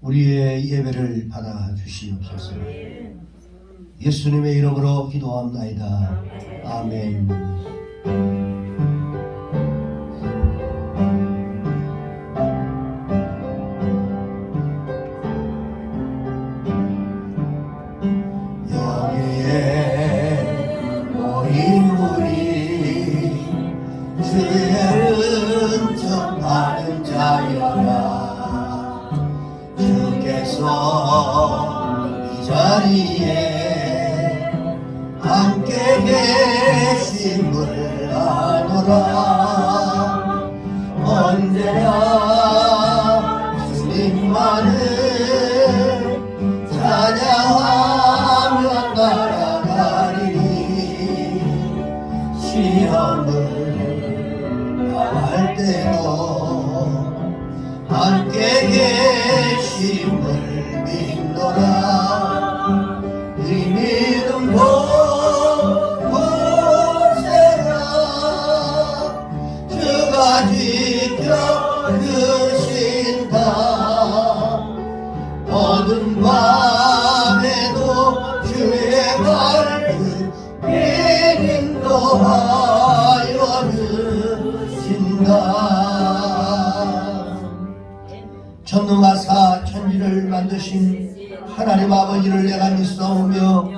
우리의 예배를 받아 주시옵소서. 예수님의 이름으로 기도합나이다. 아멘. 여기에 모인 우리 주의 은총 받은 자여라. 주께서 이 자리에 함께 계심을 아노라. 언제나 주님만을 찬양하며 나아가리니 시험을 당할 때도 함께 계심을 믿노라. 이 믿음 보세라. 주가 지켜주신다. 어두운 밤에도 주의 밝은 인도하여 주신다. 천능하사 천지를 만드신 하나님 아버지를 내가 믿사오며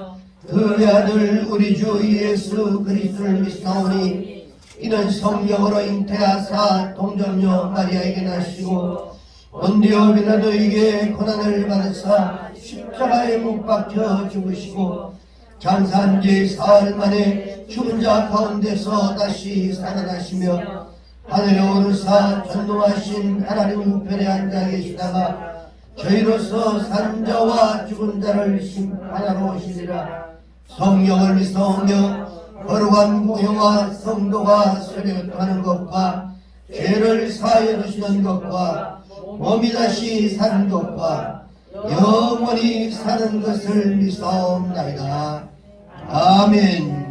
그 아들 우리 주 예수 그리스도를 믿사오니 이는 성령으로 잉태하사 동정녀 마리아에게 나시고 본디오 빌라도에게 고난을 받으사 십자가에 못 박혀 죽으시고 장사한 지 사흘 만에 죽은 자 가운데서 다시 살아나시며 하늘에 오르사 전능하신 하나님 우편에 앉아 계시다가 저희로서 산 자와 죽은 자를 심판하러 오시리라. 성령을 믿사오며 거룩한 공회와 성도가 세례하는 것과 죄를 사하여 주시는 것과 몸이 다시 사는 것과 영원히 사는 것을 믿사옵나이다. 아멘.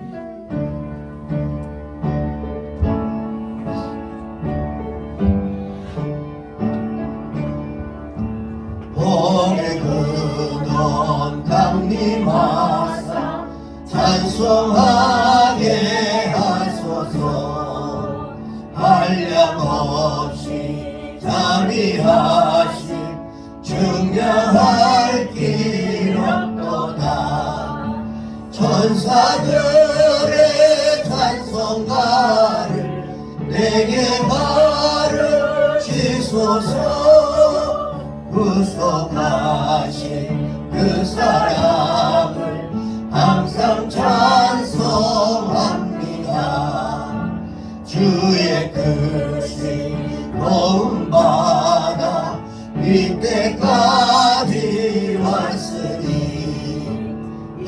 복의 근원 강림하사 찬송하게 하소서. 한량없이 자비하실 증명할 길 없도다. 천사들의 찬송가를 내게 가르치소서. 구속하신 그 사랑을 항상 찬송합니다. 주의 크신 도움받아 이때까지 왔으니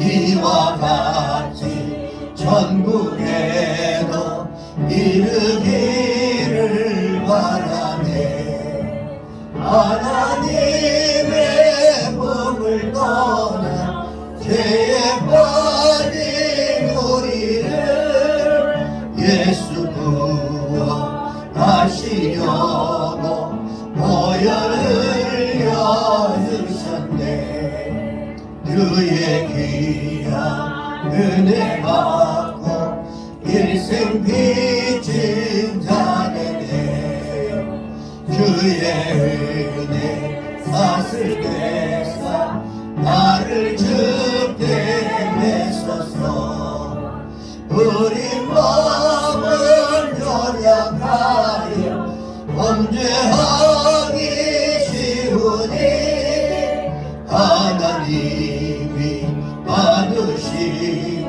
이와 같이 천국에도 이르기를 바라네. 하나님의 복을 떠나 죄에 빠진 우리를 예수 구원하시려고 보혈을 여주셨네. 그의 귀한 은혜 받고 일생 빚진 자네네. 주의 은혜 사슬 꿰사 나를 주께 메소서. 우리 마음은 연약하여 범죄하기 쉬우니 하나님이 받으시고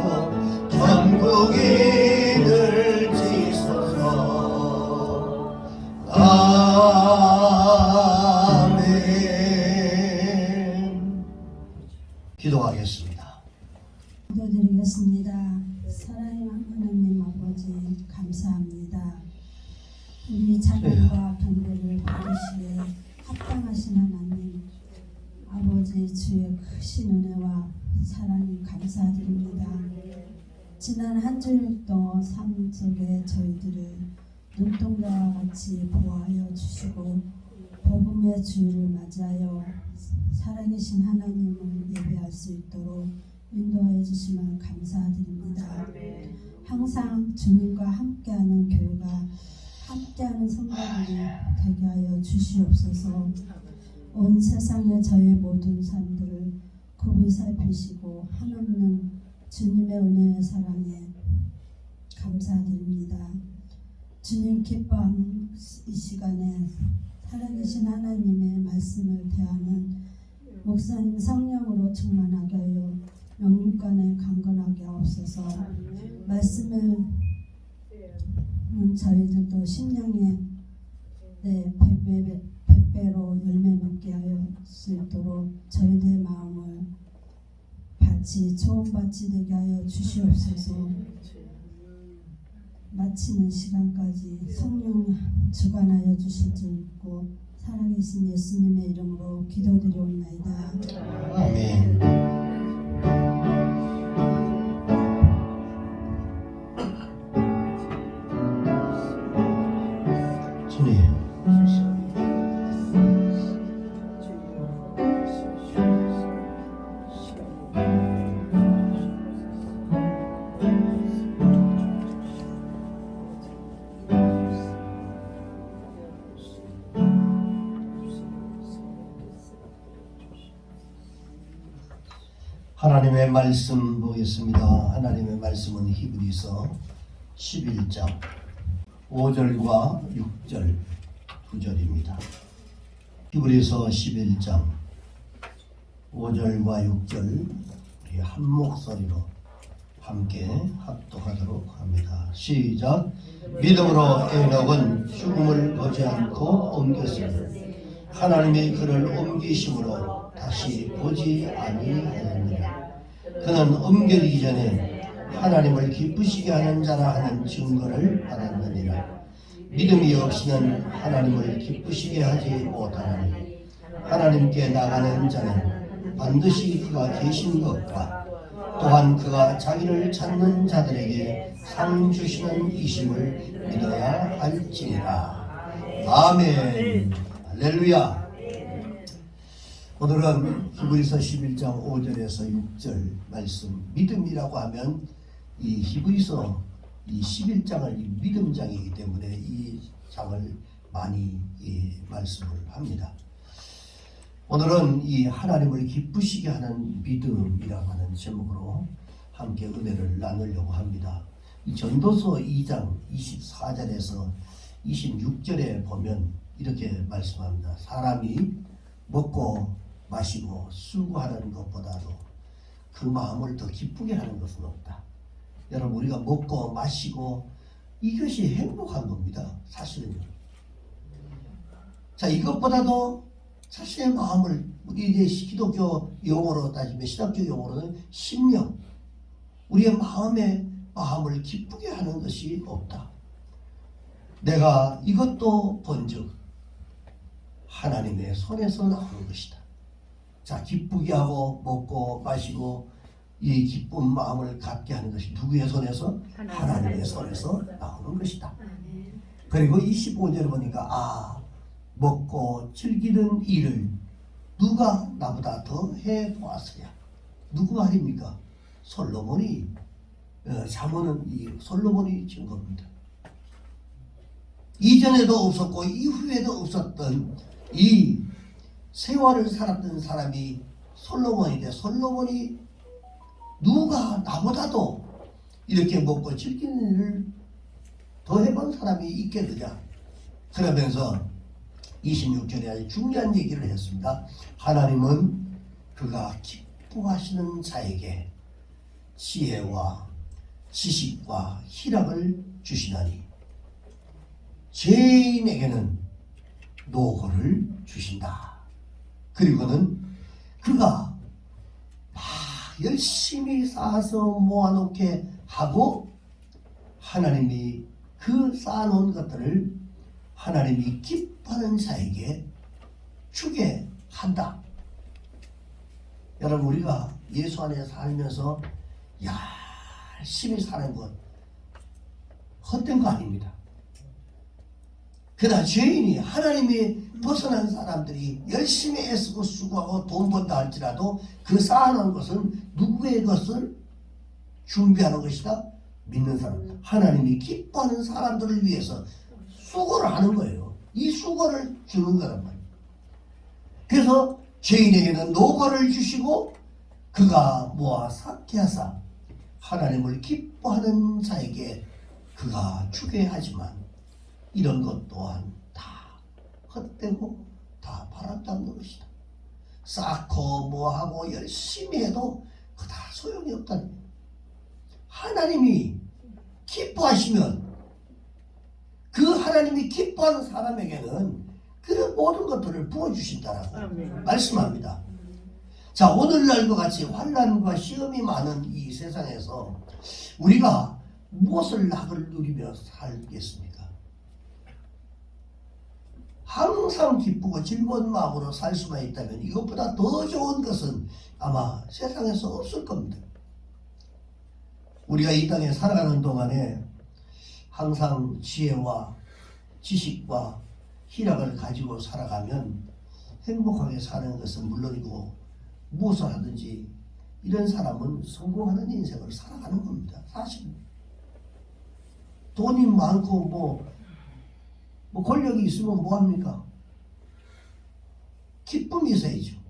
천국인을 지소서. 아멘. 기도하겠습니다. 기도드리겠습니다. 사랑의 하나님 아버지 감사합니다. 우리 자녀과 경배를 받으시에 합당하신 하나님 아버지 주의 크신 은혜와 사랑이 감사드립니다. 지난 한 주일도 삶 속에 저희들을 눈동자와 같이 보호하여 주시고 복음의 주일을 맞이하여 살아계신 하나님을 예배할 수 있도록 인도하여 주시면 감사드립니다. 항상 주님과 함께하는 교회가 함께하는 성도들이 되게 하여 주시옵소서. 온 세상의 저의 모든 삶들을 굽이 살피시고 한없는 주님의 은혜의 사랑에 감사드립니다. 주님 기뻐하는 이 시간에 살아계신 하나님의 말씀을 대하는 목사님 성령으로 충만하게 하여 영육간에 강건하게 하옵소서. 말씀을 저희들도 심령에 백배로 열매 맺게 하여 수 있도록 저희들의 마음을 밭이 좋은 밭이 되게 하여 주시옵소서. 마치는 시간까지 성령 주관하여 주실 줄 믿고 살아계신 예수님의 이름으로 기도드리옵나이다. 아멘. 주님, 하나님의 말씀 보겠습니다. 하나님의 말씀은 히브리서 11장 5절과 6절 9절입니다. 히브리서 11장 5절과 6절 우리 한 목소리로 함께 합독하도록 합니다. 시작. 믿음으로 에녹은 죽음을 보지 않고 옮겼으니 하나님이 그를 옮기심으로 다시 보지 아니하였느니라. 그는 옮겨지기 전에 하나님을 기쁘시게 하는 자라 하는 증거를 받았느니라. 믿음이 없이는 하나님을 기쁘시게 하지 못하나니 하나님께 나가는 자는 반드시 그가 계신 것과 또한 그가 자기를 찾는 자들에게 상 주시는 이심을 믿어야 할지니라. 아멘. 할렐루야. 오늘은 히브리서 11장 5절에서 6절 말씀, 믿음이라고 하면 이 히브리서 이 11장을 믿음장이기 때문에 이 장을 많이 말씀을 합니다. 오늘은 이 하나님을 기쁘시게 하는 믿음이라고 하는 제목으로 함께 은혜를 나누려고 합니다. 이 전도서 2장 24절에서 26절에 보면 이렇게 말씀합니다. 사람이 먹고 마시고 수고하는 것보다도 그 마음을 더 기쁘게 하는 것은 없다. 여러분, 우리가 먹고 마시고 이것이 행복한 겁니다. 사실은요. 자, 이것보다도 자신의 마음을, 우리 이제 기독교 용어로 따지면, 신학교 용어로는 심령, 우리의 마음을 기쁘게 하는 것이 없다. 내가 이것도 본즉 하나님의 손에서 나오는 것이다. 자, 기쁘게 하고 먹고 마시고 이 기쁜 마음을 갖게 하는 것이 누구의 손에서? 하나님의 손에서 나오는 것이다. 그리고 25절에 보니까 먹고 즐기는 일을 누가 나보다 더 해보았으랴. 누구 말입니까? 솔로몬이, 잠언은 이 솔로몬이 지은 겁니다. 이전에도 없었고 이후에도 없었던 이 세월을 살았던 사람이 솔로몬인데, 솔로몬이 누가 나보다도 이렇게 먹고 즐기는 일을 더 해본 사람이 있겠느냐. 그러면서 26절에 아주 중요한 얘기를 했습니다. 하나님은 그가 기뻐하시는 자에게 지혜와 지식과 희락을 주시나니 죄인에게는 노고를 주신다. 그리고는 그가 막 열심히 쌓아서 모아놓게 하고 하나님이 그 쌓아놓은 것들을 하나님이 기뻐하는 자에게 주게 한다. 여러분, 우리가 예수 안에 살면서 열심히 사는 것 헛된 거 아닙니다. 그러나 죄인이 하나님이 벗어난 사람들이 열심히 애쓰고 수고하고 돈 번다 할지라도 그 쌓아놓은 것은 누구의 것을 준비하는 것이다? 믿는 사람, 하나님이 기뻐하는 사람들을 위해서 수고를 하는 거예요. 이 수고를 주는 거란 말이에요. 그래서 죄인에게는 노고를 주시고 그가 모아 삭개하사 하나님을 기뻐하는 자에게 그가 주게 하지만 이런 것 또한 다 헛되고 다 바람잡는 것이다. 쌓고 뭐하고 열심히 해도 그 다 소용이 없다는 거예요. 하나님이 기뻐하시면 그 하나님이 기뻐하는 사람에게는 그 모든 것들을 부어주신다라고 말씀합니다. 자, 오늘날과 같이 환난과 시험이 많은 이 세상에서 우리가 무엇을 낙을 누리며 살겠습니까? 항상 기쁘고 즐거운 마음으로 살 수만 있다면 이것보다 더 좋은 것은 아마 세상에서 없을 겁니다. 우리가 이 땅에 살아가는 동안에 항상 지혜와 지식과 희락을 가지고 살아가면 행복하게 사는 것은 물론이고 무엇을 하든지 이런 사람은 성공하는 인생을 살아가는 겁니다. 사실 돈이 많고 뭐 권력이 있으면 뭐합니까? 기쁨이 있어야죠.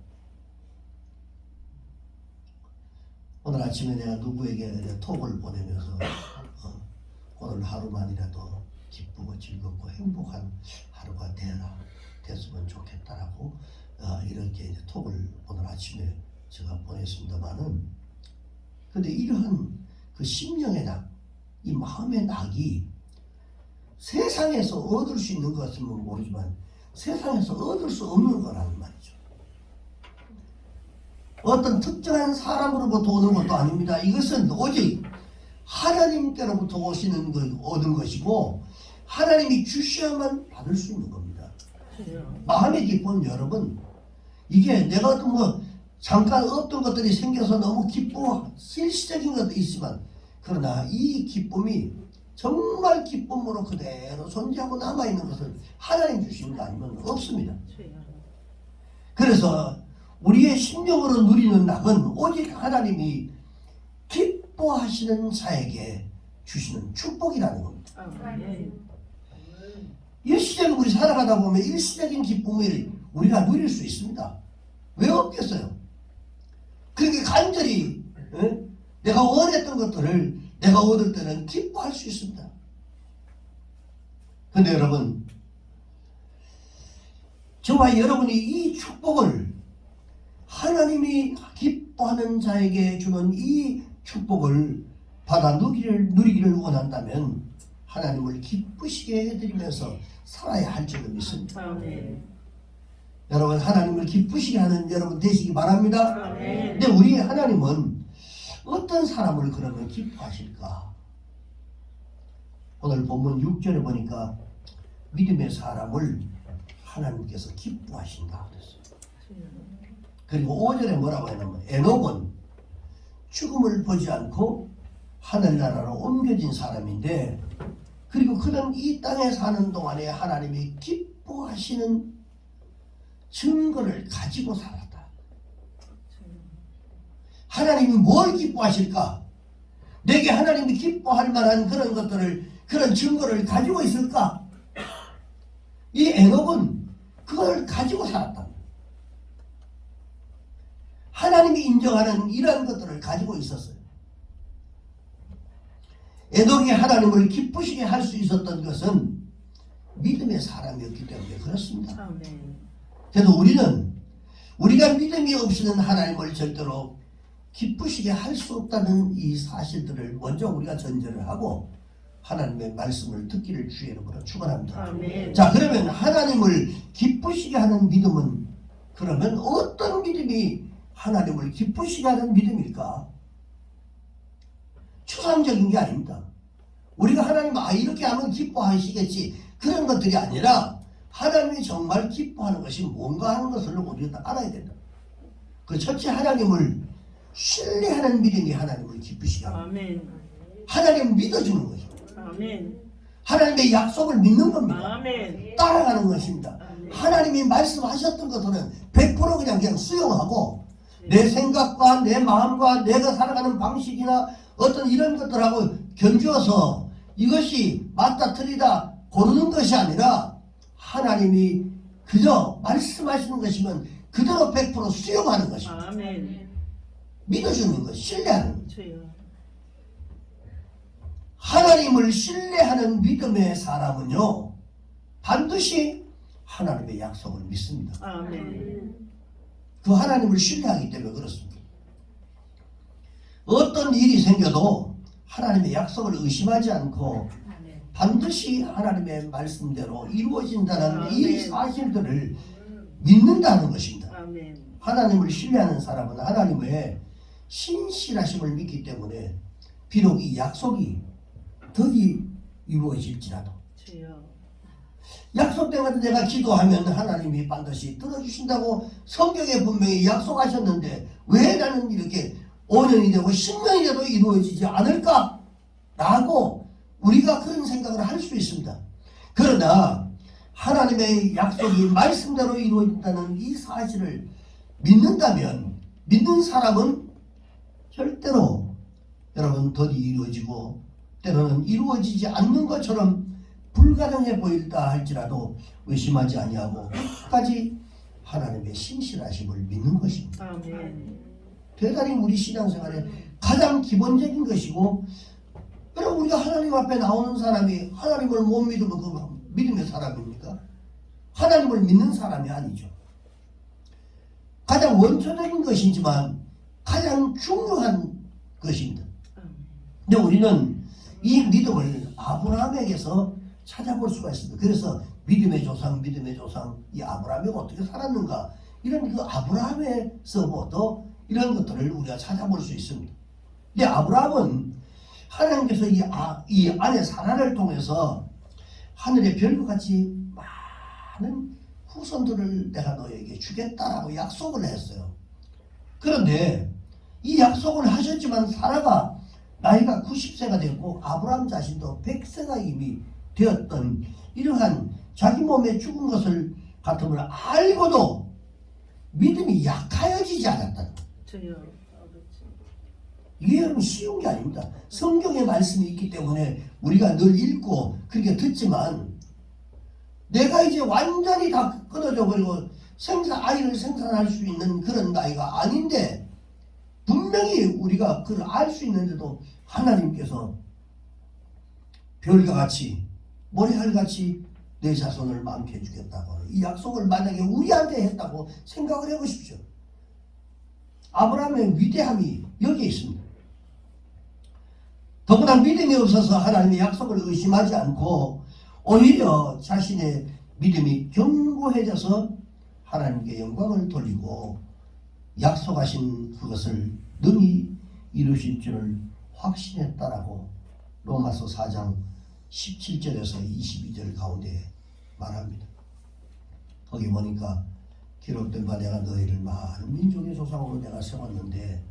오늘 아침에 내가 누구에게 톡을 보내면서 오늘 하루만이라도 기쁘고 즐겁고 행복한 하루가 됐으면 좋겠다라고 이렇게 이제 톡을 오늘 아침에 제가 보냈습니다만은, 근데 이러한 그 심령의 낙, 이 마음의 낙이 세상에서 얻을 수 있는 것은 모르지만 세상에서 얻을 수 없는 거라는 말이죠. 어떤 특정한 사람으로부터 오는 것도 아닙니다. 이것은 오직 하나님께로부터 오시는 것, 얻은 것이고 하나님이 주셔야만 받을 수 있는 겁니다. 마음의 기쁨은 여러분, 이게 내가 어떤 잠깐 없던 것들이 생겨서 너무 기쁘고 일시적인 것도 있지만, 그러나 이 기쁨이 정말 기쁨으로 그대로 존재하고 남아있는 것은 하나님 주시는 거 아니면 없습니다. 그래서 우리의 심령으로 누리는 낙은 오직 하나님이 기뻐하시는 자에게 주시는 축복이라는 겁니다. 일시적으로 우리 살아가다 보면 일시적인 기쁨을 우리가 누릴 수 있습니다. 왜 없겠어요? 그렇게 간절히 내가 원했던 것들을 내가 얻을 때는 기뻐할 수 있습니다. 근데 여러분, 저와 여러분이 이 축복을, 하나님이 기뻐하는 자에게 주는 이 축복을 받아 누리기를 원한다면 하나님을 기쁘시게 해드리면서 살아야 할 줄을 믿습니다. 여러분, 하나님을 기쁘시게 하는 여러분 되시기 바랍니다. 근데 우리 하나님은 어떤 사람을 그러면 기뻐하실까? 오늘 본문 6절에 보니까 믿음의 사람을 하나님께서 기뻐하신다 그랬어요. 그리고 5절에 뭐라고 했냐면 에녹은 죽음을 보지 않고 하늘나라로 옮겨진 사람인데, 그리고 그는 이 땅에 사는 동안에 하나님이 기뻐하시는 증거를 가지고 살았다. 하나님이 뭘 기뻐하실까? 내게 하나님이 기뻐할 만한 그런 것들을, 그런 증거를 가지고 있을까? 이 에녹은 그걸 가지고 살았다. 하나님이 인정하는 이러한 것들을 가지고 있었어요. 에녹이 하나님을 기쁘시게 할 수 있었던 것은 믿음의 사람이었기 때문에 그렇습니다. 그래서 우리가 믿음이 없이는 하나님을 절대로 기쁘시게 할 수 없다는 이 사실들을 먼저 우리가 전제를 하고 하나님의 말씀을 듣기를 주의 이름으로 축원합니다. 자, 그러면 하나님을 기쁘시게 하는 믿음은 그러면 어떤 믿음이 하나님을 기쁘시게 하는 믿음일까? 추상적인 게 아닙니다. 우리가 하나님 이렇게 하면 기뻐하시겠지 그런 것들이 아니라 하나님이 정말 기뻐하는 것이 뭔가 하는 것을 우리가 알아야 된다. 그 첫째, 하나님을 신뢰하는 믿음이 하나님을 기쁘시게 합니다. 하나님을 믿어주는 것입니다. 하나님의 약속을 믿는 겁니다. 따라가는 것입니다. 하나님이 말씀하셨던 것들은 100% 그냥 수용하고 내 생각과 내 마음과 내가 살아가는 방식이나 어떤 이런 것들하고 견주어서 이것이 맞다 틀리다 고르는 것이 아니라 하나님이 그저 말씀하시는 것이면 그대로 100% 수용하는 것입니다. 아멘. 믿어주는 것, 신뢰하는 것. 주여. 하나님을 신뢰하는 믿음의 사람은요 반드시 하나님의 약속을 믿습니다. 아멘. 그 하나님을 신뢰하기 때문에 그렇습니다. 어떤 일이 생겨도 하나님의 약속을 의심하지 않고 반드시 하나님의 말씀대로 이루어진다는 이 사실들을 믿는다는 것입니다. 아멘. 하나님을 신뢰하는 사람은 하나님의 신실하심을 믿기 때문에 비록 이 약속이 더디 이루어질지라도 주여. 약속된 것을 내가 기도하면 하나님이 반드시 들어주신다고 성경에 분명히 약속하셨는데 왜 나는 이렇게 5년이 되고 10년이 돼도 이루어지지 않을까? 라고 우리가 그런 생각을 할 수 있습니다. 그러나 하나님의 약속이 말씀대로 이루어진다는 이 사실을 믿는다면 믿는 사람은 절대로 여러분 더디 이루어지고 때로는 이루어지지 않는 것처럼 불가능해 보일다 할지라도 의심하지 아니하고 끝까지 하나님의 신실하심을 믿는 것입니다. 아멘. 대단히 우리 신앙생활에 가장 기본적인 것이고 여러분 우리가 하나님 앞에 나오는 사람이 하나님을 못 믿으면 그 믿음의 사람입니까? 하나님을 믿는 사람이 아니죠. 가장 원초적인 것이지만 가장 중요한 것입니다. 근데 우리는 이 믿음을 아브라함에게서 찾아볼 수가 있습니다. 그래서 믿음의 조상 이 아브라함이 어떻게 살았는가 이런 그 아브라함에서부터 이런 것들을 우리가 찾아볼 수 있습니다. 근데 아브라함은 하나님께서 이 아내 사라를 통해서 하늘의 별과 같이 많은 후손들을 내가 너에게 주겠다라고 약속을 했어요. 그런데 이 약속을 하셨지만 사라가 나이가 90세가 됐고 아브라함 자신도 100세가 이미 되었던 이러한 자기 몸에 죽은 것을 같음을 알고도 믿음이 약하여지지 않았다는 거예요. 주여. 이게 여러분 쉬운 게 아닙니다. 성경의 말씀이 있기 때문에 우리가 늘 읽고 그렇게 듣지만 내가 이제 완전히 다 끊어져 버리고 아이를 생산할 수 있는 그런 나이가 아닌데 분명히 우리가 그걸 알 수 있는데도 하나님께서 별과 같이 모래알같이 내 자손을 많게 해주겠다고 이 약속을 만약에 우리한테 했다고 생각을 해보십시오. 아브라함의 위대함이 여기에 있습니다. 더구나 믿음이 없어서 하나님의 약속을 의심하지 않고 오히려 자신의 믿음이 견고해져서 하나님께 영광을 돌리고 약속하신 그것을 능히 이루실 줄을 확신했다라고 로마서 4장 17절에서 22절 가운데 말합니다. 거기 보니까 기록된 바 내가 너희를 많은 민족의 조상으로 내가 세웠는데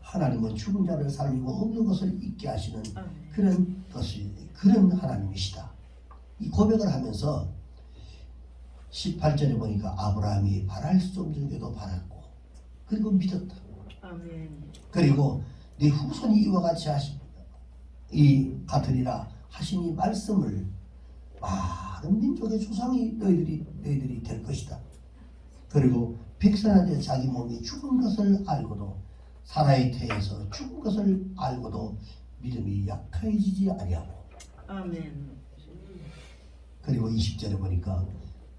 하나님은 죽은 자를 살리고 없는 것을 잊게 하시는 그런 하나님이시다. 이 고백을 하면서 18절에 보니까 아브라함이 바랄 수 없는 게도 바랐고 그리고 믿었다. 아멘. 그리고 네 후손이 이와 같이 같으리라 하신 이 말씀을 많은 민족의 조상이 너희들이 될 것이다. 그리고 백성한테 자기 몸이 죽은 것을 알고도 사라의 태에서 죽은 것을 알고도 믿음이 약해지지 아니하고 아멘. 그리고 20절에 보니까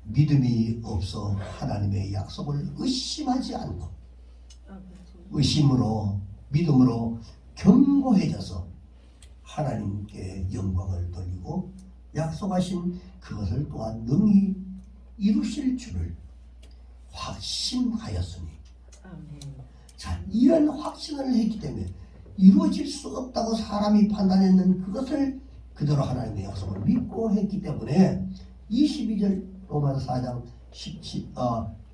믿음이 없어 하나님의 약속을 의심하지 않고 믿음으로 견고해져서 하나님께 영광을 돌리고 약속하신 그것을 또한 능히 이루실 줄을 확신하였으니 아멘. 자, 이런 확신을 했기 때문에 이루어질 수 없다고 사람이 판단했는 그것을 그대로 하나님의 약속을 믿고 했기 때문에 22절 로마서 4장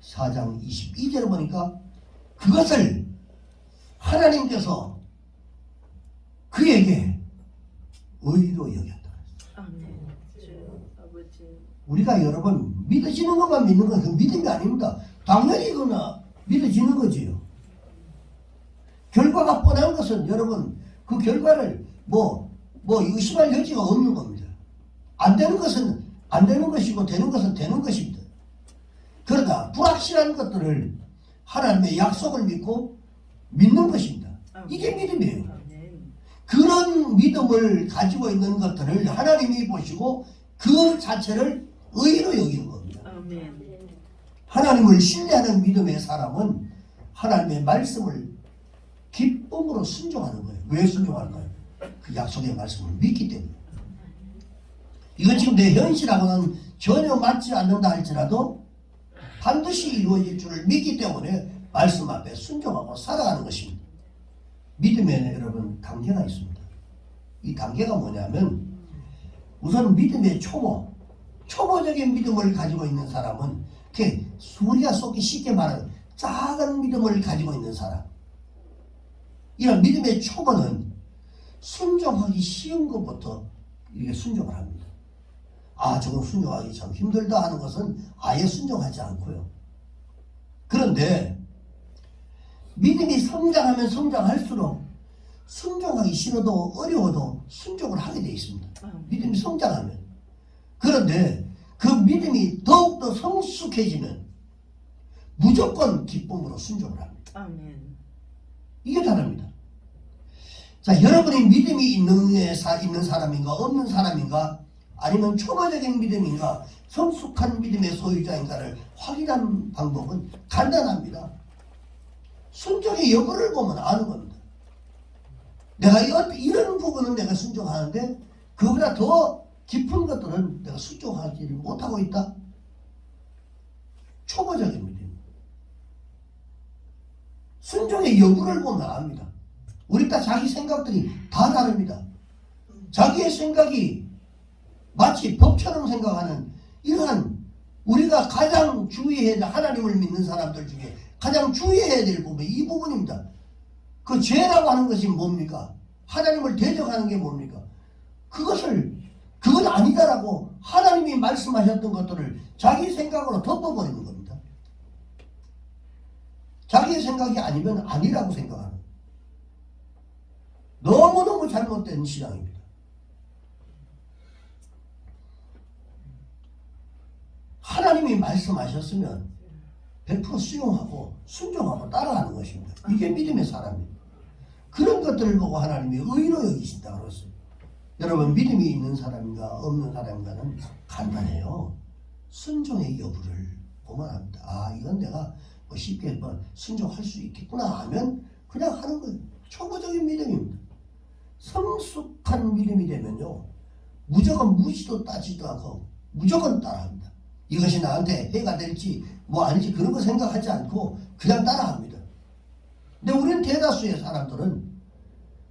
22절에 보니까 그것을 하나님께서 그에게 의로 여겼다. 아멘. 주 아버지. 우리가 여러분 믿어지는 것만 믿는 건 그 믿음이 아닙니다. 당연히 그거나 믿어지는 거지요. 결과가 뻔한 것은 여러분 그 결과를 뭐 의심할 여지가 없는 겁니다. 안 되는 것은 안 되는 것이고 되는 것은 되는 것입니다. 그러나 불확실한 것들을 하나님의 약속을 믿고 믿는 것입니다. 이게 믿음이에요. 아멘. 그런 믿음을 가지고 있는 것들을 하나님이 보시고 그 자체를 의로 여기는 겁니다. 아멘. 하나님을 신뢰하는 믿음의 사람은 하나님의 말씀을 기쁨으로 순종하는 거예요. 왜 순종할까요? 그 약속의 말씀을 믿기 때문에. 이건 지금 내 현실하고는 전혀 맞지 않는다 할지라도 반드시 이루어질 줄을 믿기 때문에 말씀 앞에 순종하고 살아가는 것입니다. 믿음에는 여러분 단계가 있습니다. 이 단계가 뭐냐면 우선 믿음의 초보적인 믿음을 가지고 있는 사람은 우리가 속기 쉽게 말하는 작은 믿음을 가지고 있는 사람, 이런 믿음의 초보는 순종하기 쉬운 것부터 이렇게 순종을 합니다. 저건 순종하기 참 힘들다 하는 것은 아예 순종하지 않고요. 그런데 믿음이 성장하면 성장할수록 순종하기 싫어도 어려워도 순종을 하게 되어 있습니다. 믿음이 성장하면. 그런데 그 믿음이 더욱더 성숙해지면 무조건 기쁨으로 순종을 합니다. 아멘. 이게 다릅니다. 자, 여러분이 믿음이 있는 사람인가 없는 사람인가, 아니면 초보적인 믿음인가 성숙한 믿음의 소유자인가를 확인하는 방법은 간단합니다. 순종의 여부를 보면 아는 겁니다. 내가 이런 부분은 내가 순종하는데 그보다 더 깊은 것들은 내가 순종하지 못하고 있다. 초보적인 믿음. 순종의 여부를 보면 압니다. 우리 다 자기 생각들이 다 다릅니다. 자기의 생각이 마치 법처럼 생각하는 이러한 우리가 가장 주의해야 될, 하나님을 믿는 사람들 중에 가장 주의해야 될 부분, 이 부분입니다. 그 죄라고 하는 것이 뭡니까? 하나님을 대적하는 게 뭡니까? 그건 아니다라고 하나님이 말씀하셨던 것들을 자기 생각으로 덮어버리는 겁니다. 자기의 생각이 아니면 아니라고 생각하는, 너무너무 잘못된 신앙입니다. 하나님이 말씀하셨으면 100% 수용하고 순종하고 따라가는 것입니다. 이게 믿음의 사람입니다. 그런 것들을 보고 하나님이 의로 여기신다고 그랬어요. 여러분, 믿음이 있는 사람인가 없는 사람인가는 간단해요. 순종의 여부를 보면 합니다. 이건 내가 쉽게 순종할 수 있겠구나 하면 그냥 하는 거예요. 초보적인 믿음입니다. 성숙한 믿음이 되면요, 무조건 무시도 따지도 않고 무조건 따라합니다. 이것이 나한테 해가 될지 아닐지 그런 거 생각하지 않고 그냥 따라합니다. 근데 우리는 대다수의 사람들은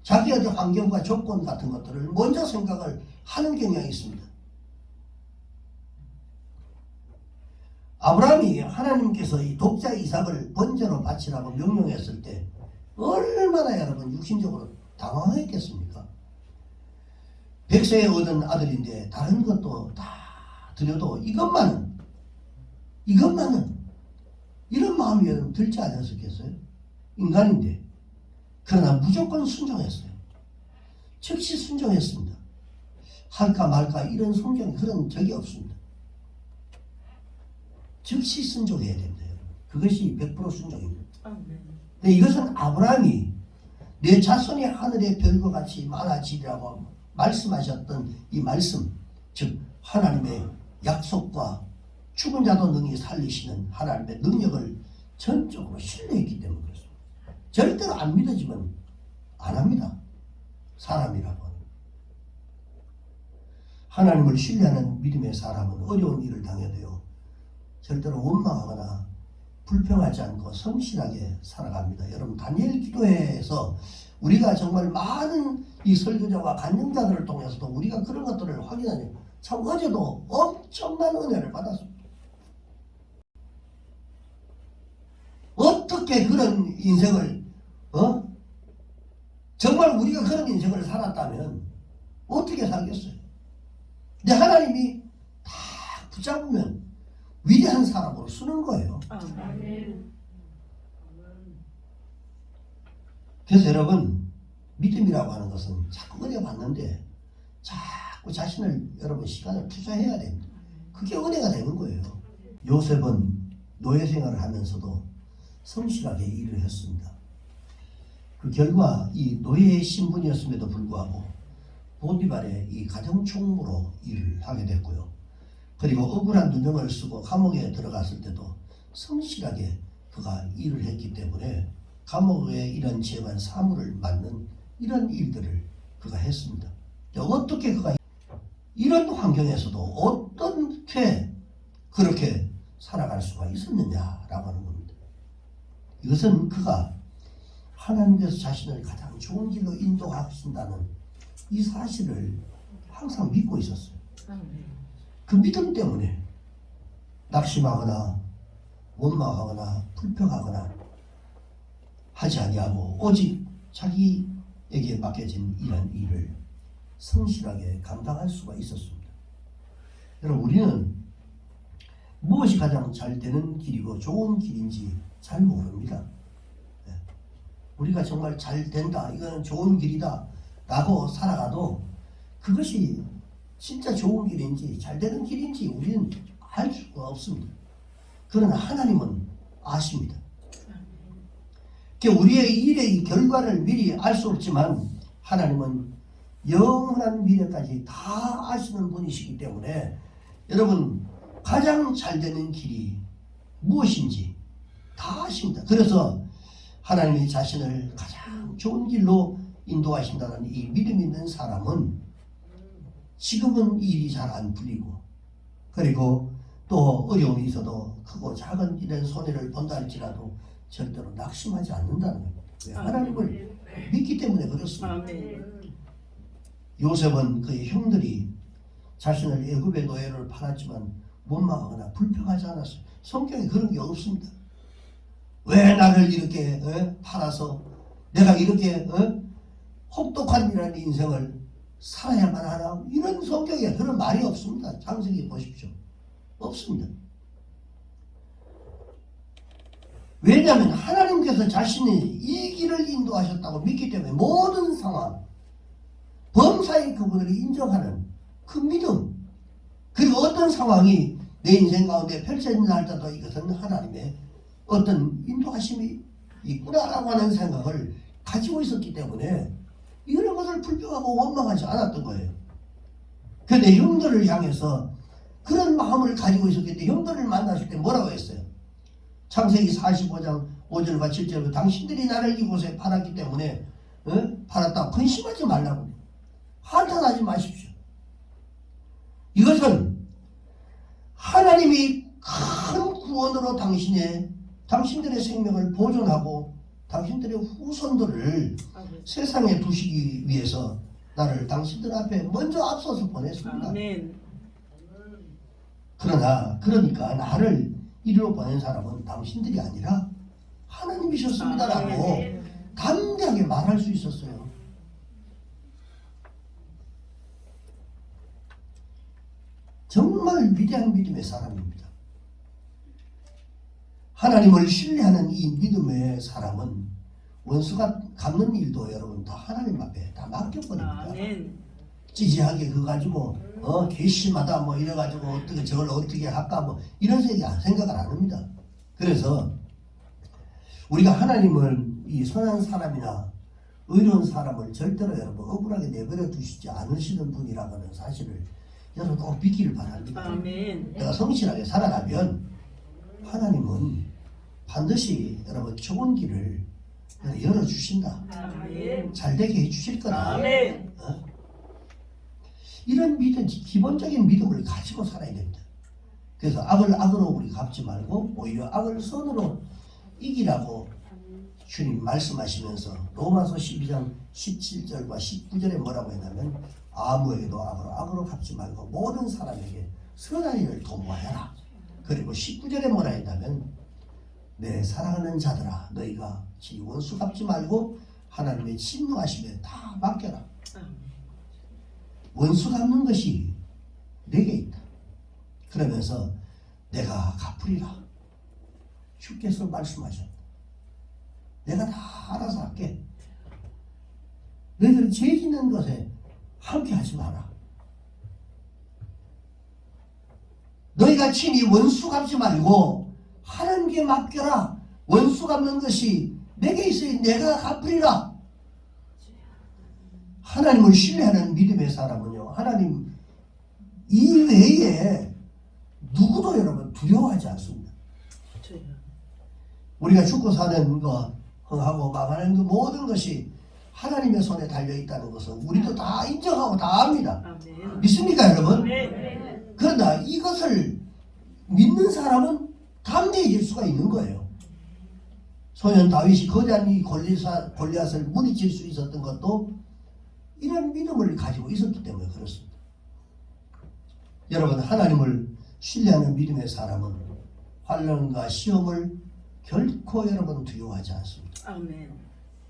자기의 환경과 조건 같은 것들을 먼저 생각을 하는 경향이 있습니다. 아브라함이 하나님께서 이 독자 이삭을 번제로 바치라고 명령했을 때 얼마나 여러분 육신적으로 당황했겠습니까? 100세에 얻은 아들인데 다른 것도 다 드려도 이것만은 이런 마음이 여러분 들지 않았었겠어요? 인간인데. 그러나 무조건 순종했어요. 즉시 순종했습니다. 할까 말까 이런 그런 적이 없습니다. 즉시 순종해야 됩니다. 그것이 100% 순종입니다. 근데 이것은 아브라함이 내 자손이 하늘의 별과 같이 많아지리라고 말씀하셨던 이 말씀, 즉 하나님의 약속과 죽은 자도 능히 살리시는 하나님의 능력을 전적으로 신뢰했기 때문에 그렇습니다. 절대로 안 믿어지면 안 합니다. 사람이라고. 하나님을 신뢰하는 믿음의 사람은 어려운 일을 당해도요, 절대로 원망하거나 불평하지 않고 성실하게 살아갑니다. 여러분, 다니엘 기도회에서 우리가 정말 많은 이 설교자와 간증자들을 통해서도 우리가 그런 것들을 확인하니 참 어제도 엄청난 은혜를 받았습니다. 어떻게 그런 인생을 정말 우리가 그런 인생을 살았다면 어떻게 살겠어요? 근데 하나님이 다 붙잡으면 위대한 사람으로 쓰는 거예요. 아멘. 그래서 여러분, 믿음이라고 하는 것은 자꾸 은혜 받는데 자꾸 자신을 여러분 시간을 투자해야 됩니다. 그게 은혜가 되는 거예요. 요셉은 노예 생활을 하면서도 성실하게 일을 했습니다. 그 결과 이 노예의 신분이었음에도 불구하고 보디발의 이 가정총무로 일을 하게 됐고요. 그리고 억울한 누명을 쓰고 감옥에 들어갔을 때도 성실하게 그가 일을 했기 때문에 감옥에 이런 죄만 사물을 맡는 이런 일들을 그가 했습니다. 어떻게 그가 이런 환경에서도 어떻게 그렇게 살아갈 수가 있었느냐라고 하는 겁니다. 이것은 그가 하나님께서 자신을 가장 좋은 길로 인도하신다는 이 사실을 항상 믿고 있었어요. 그 믿음 때문에 낙심하거나 원망하거나 불평하거나 하지 아니하고 오직 자기에게 맡겨진 이런 일을 성실하게 감당할 수가 있었습니다. 여러분, 우리는 무엇이 가장 잘 되는 길이고 좋은 길인지 잘 모릅니다. 우리가 정말 잘 된다, 이거는 좋은 길이다 라고 살아가도 그것이 진짜 좋은 길인지 잘 되는 길인지 우리는 알 수가 없습니다. 그러나 하나님은 아십니다. 우리의 일의 결과를 미리 알 수 없지만 하나님은 영원한 미래까지 다 아시는 분이시기 때문에 여러분, 가장 잘 되는 길이 무엇인지 다 아십니다. 그래서 하나님이 자신을 가장 좋은 길로 인도하신다는 이 믿음 있는 사람은 지금은 일이 잘 안 풀리고 그리고 또 어려움이 있어도 크고 작은 일에 손해를 본다 할지라도 절대로 낙심하지 않는다는 겁니다. 하나님을 믿기 때문에 그렇습니다. 아멘. 요셉은 그의 형들이 자신을 애굽의 노예로 팔았지만 원망하거나 불평하지 않았어요. 성경에 그런 게 없습니다. 왜 나를 이렇게 팔아서 내가 이렇게 혹독한 이라는 인생을 살아야만 하나? 이런 성경에 그런 말이 없습니다. 창세기 보십시오. 없습니다. 왜냐하면 하나님께서 자신이 이 길을 인도하셨다고 믿기 때문에 모든 상황, 범사의 그분을 인정하는 그 믿음, 그리고 어떤 상황이 내 인생 가운데 펼쳐진다 할지라도 이것은 하나님의 어떤 인도하심이 있구나라고 하는 생각을 가지고 있었기 때문에 이런 것을 불평하고 원망하지 않았던 거예요. 그런데 형들을 향해서 그런 마음을 가지고 있었기 때문에 형들을 만났을 때 뭐라고 했어요? 창세기 45장 5절과 7절로 당신들이 나를 이곳에 팔았기 때문에 팔았다고 근심하지 말라고, 한탄하지 마십시오. 이것은 하나님이 큰 구원으로 당신들의 생명을 보존하고 당신들의 후손들을 세상에 두시기 위해서 나를 당신들 앞에 먼저 앞서서 보냈습니다. 아멘. 그러니까 나를 이리로 보낸 사람은 당신들이 아니라 하나님이셨습니다라고 아멘. 담대하게 말할 수 있었어요. 정말 위대한 믿음의 사람입니다. 하나님을 신뢰하는 이 믿음의 사람은 원수가 갚는 일도 여러분 다 하나님 앞에 다 맡겨버립니다. 아멘. 찌지하게 그거 가지고 괘씸하다 뭐 이래가지고 어떻게 저걸 어떻게 할까 뭐 이런 생각을 안 합니다. 그래서 우리가 하나님을 이 선한 사람이나 의로운 사람을 절대로 여러분 억울하게 내버려 두시지 않으시는 분이라고 하는 사실을 여러분 꼭 믿기를 바랍니다. 아멘. 내가 성실하게 살아가면 하나님은 반드시 여러분 좋은 길을 열어주신다. 아멘. 잘 되게 해주실 거다. 아멘. 이런 믿음, 기본적인 믿음을 가지고 살아야 됩니다. 그래서 악을 악으로 우리 갚지 말고 오히려 악을 선으로 이기라고 주님 말씀하시면서 로마서 12장 17절과 19절에 뭐라고 했냐면 아무에게도 악으로 갚지 말고 모든 사람에게 선한 일을 도모하여라. 그리고 19절에 뭐라 했냐면 내 사랑하는 자들아 너희가 지 원수 갚지 말고 하나님의 진노하심에 다 맡겨라. 원수 갚는 것이 내게 있다. 그러면서 내가 갚으리라. 주께서 말씀하셨다. 내가 다 알아서 할게. 너희들 죄 짓는 것에 함께 하지 마라. 너희가 친히 원수 갚지 말고 하나님께 맡겨라. 원수 갚는 것이 내게 있으니 내가 갚으리라. 하나님을 신뢰하는 믿음의 사람은요, 하나님 이외에 누구도 여러분 두려워하지 않습니다. 우리가 죽고 사는 거 하고 망하는 그 모든 것이 하나님의 손에 달려있다는 것은 우리도 다 인정하고 다 압니다. 믿습니까 여러분? 그러나 이것을 믿는 사람은 담대해질 수가 있는 거예요. 소년 다윗이 거대한 이 골리앗을 무리칠 수 있었던 것도 이런 믿음을 가지고 있었기 때문에 그렇습니다. 여러분, 하나님을 신뢰하는 믿음의 사람은 환난과 시험을 결코 여러분 두려워하지 않습니다. 아멘.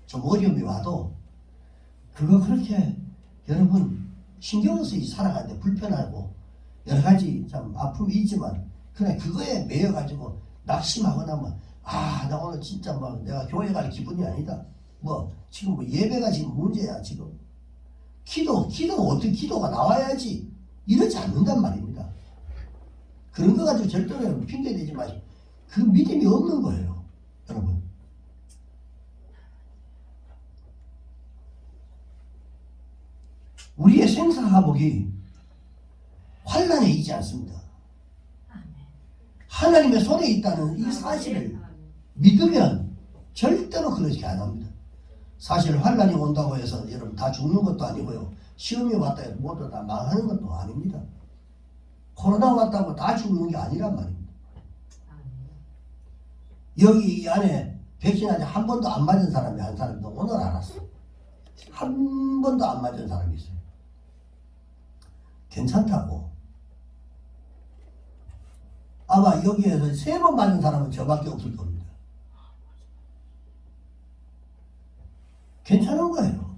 좀 어려움이 와도 그거 그렇게 여러분 신경 쓰이 살아가는데 불편하고 여러 가지 참 아픔이 있지만 그냥 그거에 매여가지고 낙심하거나 나 오늘 진짜 내가 교회 갈 기분이 아니다. 지금 예배가 지금 문제야 지금. 기도가 어떻게 기도가 나와야지 이러지 않는단 말입니다. 그런 거 가지고 절대로 여러분 핑계 대지 마시고 그 믿음이 없는 거예요, 여러분. 우리의 생사화복이 환난에 있지 않습니다. 하나님의 손에 있다는 이 사실을 믿으면 절대로 그렇게 안 합니다. 사실 환난이 온다고 해서 여러분 다 죽는 것도 아니고요. 시험이 왔다 해서 모두 다 망하는 것도 아닙니다. 코로나 왔다고 다 죽는 게 아니란 말입니다. 여기 이 안에 백신 아직 한 번도 안 맞은 사람이 한 사람도 오늘 알았어요. 한 번도 안 맞은 사람이 있어요. 괜찮다고. 아마 여기에서 3번 맞은 사람은 저밖에 없을 겁니다. 괜찮은 거예요.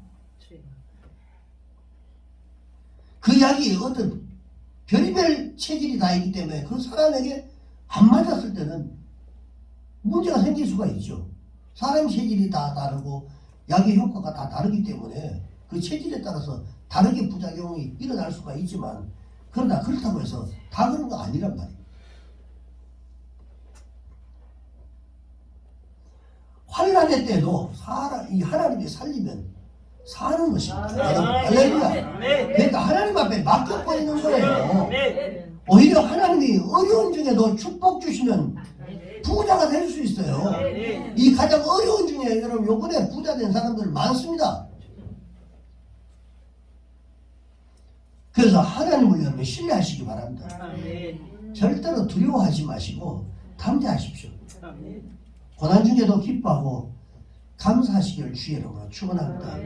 그 약이 어떤 별의별 체질이 다 있기 때문에 그 사람에게 안 맞았을 때는 문제가 생길 수가 있죠. 사람 체질이 다 다르고 약의 효과가 다 다르기 때문에 그 체질에 따라서 다르게 부작용이 일어날 수가 있지만 그러나 그렇다고 해서 다 그런 거 아니란 말이에요. 환난의 때도 이 하나님이 살리면 사는 것입니다. 할렐루야. 그러니까 하나님 앞에 맡겨버리는 거예요. 오히려 하나님이 어려운 중에도 축복 주시면 부자가 될 수 있어요. 이 가장 어려운 중에 여러분 요번에 부자 된 사람들 많습니다. 그래서 하나님을 여러분 신뢰하시기 바랍니다. 절대로 두려워하지 마시고 담대하십시오. 고난 중에도 기뻐하고 감사하시기를 주의 이름으로 축원합니다.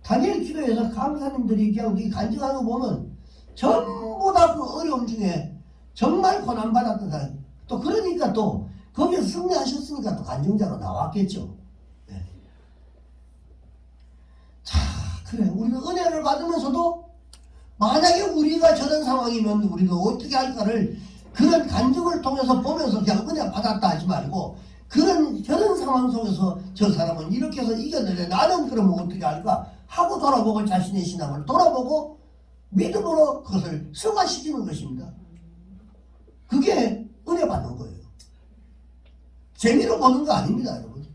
다니엘 기도에서 감사님들이 그냥 이 간증하는 거 보면 전부 다 그 어려움 중에 정말 고난 받았던 사람 또 그러니까 또 거기서 승리하셨으니까 또 간증자로 나왔겠죠. 네. 자, 그래 우리가 은혜를 받으면서도 만약에 우리가 저런 상황이면 우리가 어떻게 할까를 그런 간증을 통해서 보면서 그냥 은혜 받았다 하지 말고 저런 상황 속에서 저 사람은 이렇게 해서 이겼는데 나는 그러면 어떻게 할까 하고 돌아보고 자신의 신앙을 돌아보고 믿음으로 그것을 승화시키는 것입니다. 그게 은혜 받는 거예요. 재미로 보는 거 아닙니다, 여러분.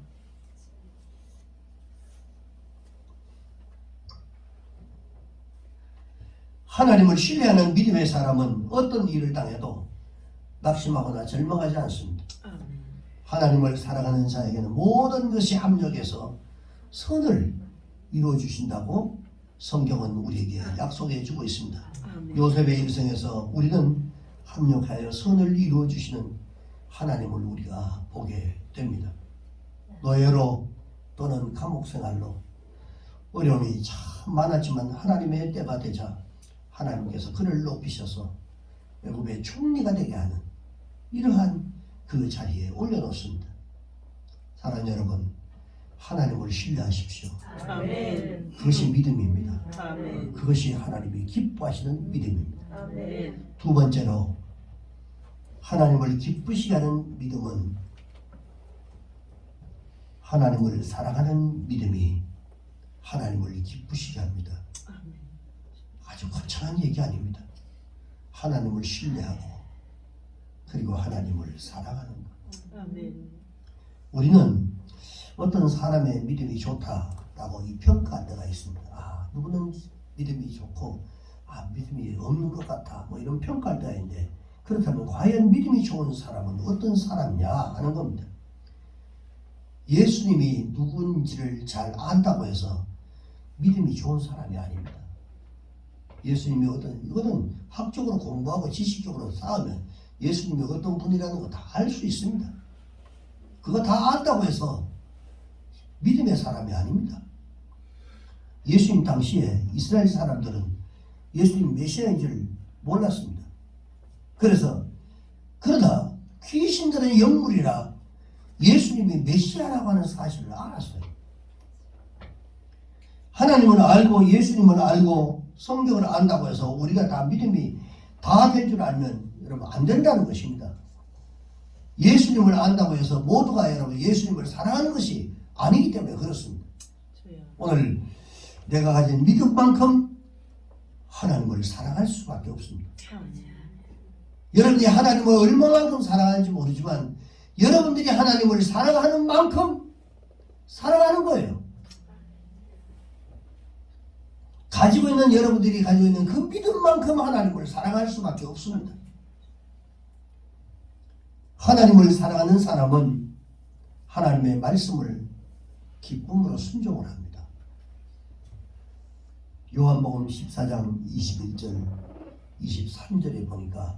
하나님을 신뢰하는 믿음의 사람은 어떤 일을 당해도 낙심하거나 절망하지 않습니다. 하나님을 사랑하는 자에게는 모든 것이 합력해서 선을 이루어 주신다고 성경은 우리에게 약속해 주고 있습니다. 요셉의 일생에서 우리는 합력하여 선을 이루어 주시는 하나님을 우리가 보게 됩니다. 노예로 또는 감옥 생활로 어려움이 참 많았지만 하나님의 때가 되자 하나님께서 그를 높이셔서 애굽의 총리가 되게 하는 이러한 그 자리에 올려놓습니다. 사랑하는 여러분, 하나님을 신뢰하십시오. 아멘. 그것이 믿음입니다. 아멘. 그것이 하나님이 기뻐하시는 믿음입니다. 아멘. 두 번째로 하나님을 기쁘시게 하는 믿음은 하나님을 사랑하는 믿음이 하나님을 기쁘시게 합니다. 아주 거창한 얘기 아닙니다. 하나님을 신뢰하고 그리고 하나님을 사랑하는 것. 아멘. 우리는 어떤 사람의 믿음이 좋다라고 이 평가할 때가 있습니다. 아, 누구는 믿음이 좋고 믿음이 없는 것 같아 뭐 이런 평가할 때가 있는데, 그렇다면 과연 믿음이 좋은 사람은 어떤 사람이냐 하는 겁니다. 예수님이 누군지를 잘 안다고 해서 믿음이 좋은 사람이 아닙니다. 예수님이 이거는 학적으로 공부하고 지식적으로 쌓으면 예수님이 어떤 분이라는 거 다 알 수 있습니다. 그거 다 안다고 해서 믿음의 사람이 아닙니다. 예수님 당시에 이스라엘 사람들은 예수님 메시아인 줄 몰랐습니다. 그러다 귀신들의 영물이라 예수님이 메시아라고 하는 사실을 알았어요. 하나님을 알고 예수님을 알고 성경을 안다고 해서 우리가 다 믿음이 다 될 줄 알면 여러분 안 된다는 것입니다. 예수님을 안다고 해서 모두가 여러분 예수님을 사랑하는 것이 아니기 때문에 그렇습니다. 오늘 내가 가진 믿음만큼 하나님을 사랑할 수밖에 없습니다. 여러분이 하나님을 얼마만큼 사랑하는지 모르지만 여러분들이 하나님을 사랑하는 만큼 사랑하는 거예요. 가지고 있는 여러분들이 가지고 있는 그 믿음만큼 하나님을 사랑할 수밖에 없습니다. 하나님을 사랑하는 사람은 하나님의 말씀을 기쁨으로 순종을 합니다. 요한복음 14장 21절 23절에 보니까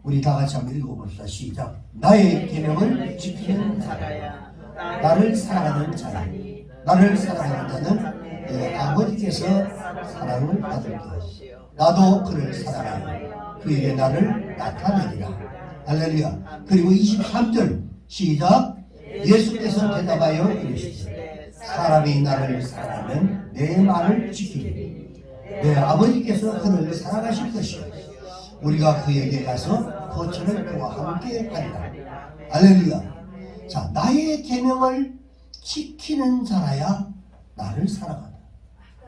우리 다 같이 한번 읽어봅시다. 시작. 나의 계명을 지키는 자라야 나를 사랑하는 자니 나를 사랑하는 자는 내 아버지께서 사랑을 받을 것이요 나도 그를 사랑하여 그에게 나를 나타내리라. 할렐루야. 그리고 23절 시작. 예수께서 대답하여 이르시되 사람이 나를 사랑하면 내 말을 지키리니 내 아버지께서 그를 사랑하실 것이요 우리가 그에게 가서 거처를 그와 함께 하리라. 할렐루야. 자, 나의 계명을 지키는 자라야 나를 사랑한다.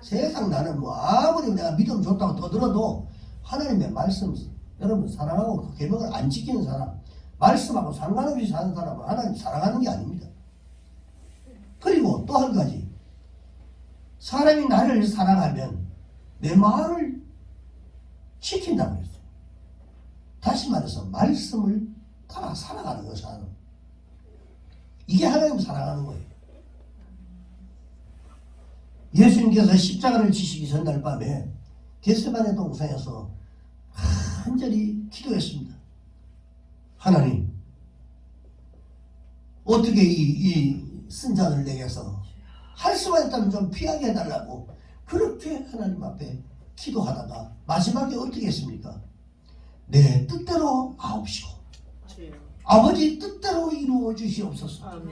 세상 나는 뭐 아무리 내가 믿음 좋다고 떠들어도 하나님의 말씀 여러분 사랑하고 그 계명을 안 지키는 사람, 말씀하고 상관없이 사는 사람은 하나님 사랑하는 게 아닙니다. 그리고 또 한 가지, 사람이 나를 사랑하면 내 말을 지킨다고 했어요. 다시 말해서 말씀을 따라 살아가는 것은 이게 하나님 사랑하는 거예요. 예수님께서 십자가를 지시기 전날 밤에 겟세마네 동산에서 간절히 기도했습니다. 하나님, 어떻게 이 쓴잔을 내게서 할 수만 있다면 좀 피하게 해달라고 그렇게 하나님 앞에 기도하다가 마지막에 어떻게 했습니까? 내 뜻대로 하옵시고 아버지 뜻대로 이루어 주시옵소서.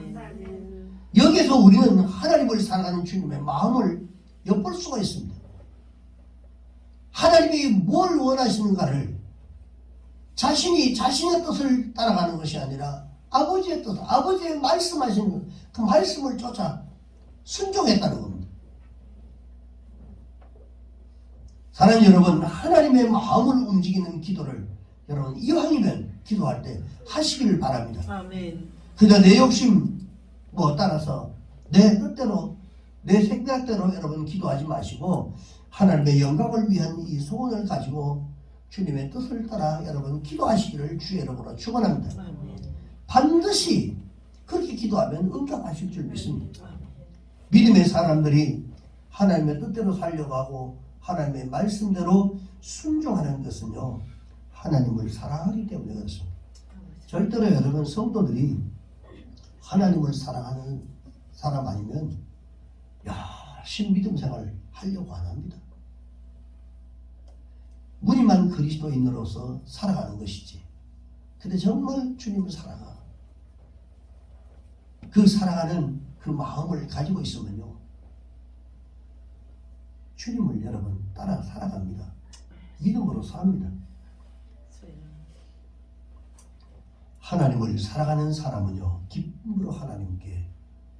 여기서 우리는 하나님을 사랑하는 주님의 마음을 엿볼 수가 있습니다. 하나님이 뭘 원하시는가를 자신이 자신의 뜻을 따라가는 것이 아니라 아버지의 뜻, 아버지의 말씀하시는 그 말씀을 쫓아 순종했다는 겁니다. 사랑하는 여러분, 하나님의 마음을 움직이는 기도를 여러분 이왕이면 기도할 때 하시기를 바랍니다. 아멘. 그저 내 욕심 따라서 내 뜻대로 내 생각대로 여러분 기도하지 마시고 하나님의 영광을 위한 이 소원을 가지고 주님의 뜻을 따라 여러분 기도하시기를 주의 이름으로 축원합니다. 반드시 그렇게 기도하면 응답하실 줄 믿습니다. 믿음의 사람들이 하나님의 뜻대로 살려고 하고 하나님의 말씀대로 순종하는 것은요 하나님을 사랑하기 때문에 그렇습니다. 절대로 여러분 성도들이 하나님을 사랑하는 사람 아니면 열심히 믿음 생활을 하려고 안 합니다. 무늬만 그리스도인으로서 살아가는 것이지. 근데 정말 주님을 사랑하고 그 사랑하는 그 마음을 가지고 있으면요 주님을 여러분 따라 살아갑니다. 믿음으로 삽니다. 하나님을 살아가는 사람은요, 기쁨으로 하나님께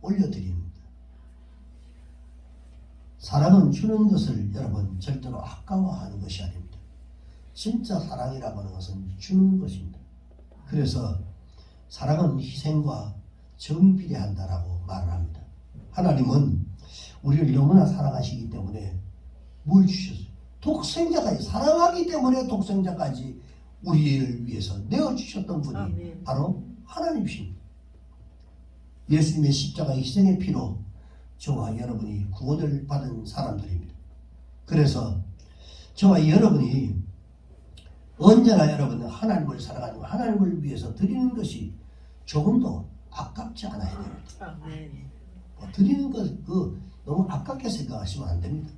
올려드립니다. 사랑은 주는 것을 여러분 절대로 아까워하는 것이 아닙니다. 진짜 사랑이라고 하는 것은 주는 것입니다. 그래서 사랑은 희생과 정비례한다라고 말을 합니다. 하나님은 우리를 너무나 사랑하시기 때문에 뭘 주셨어요? 독생자까지, 사랑하기 때문에 독생자까지 우리를 위해서 내어주셨던 분이 아멘. 바로 하나님이십니다. 예수님의 십자가 희생의 피로 저와 여러분이 구원을 받은 사람들입니다. 그래서 저와 여러분이 언제나 여러분은 하나님을 사랑하고 하나님을 위해서 드리는 것이 조금도 아깝지 않아야 됩니다. 아멘. 드리는 것 너무 아깝게 생각하시면 안 됩니다.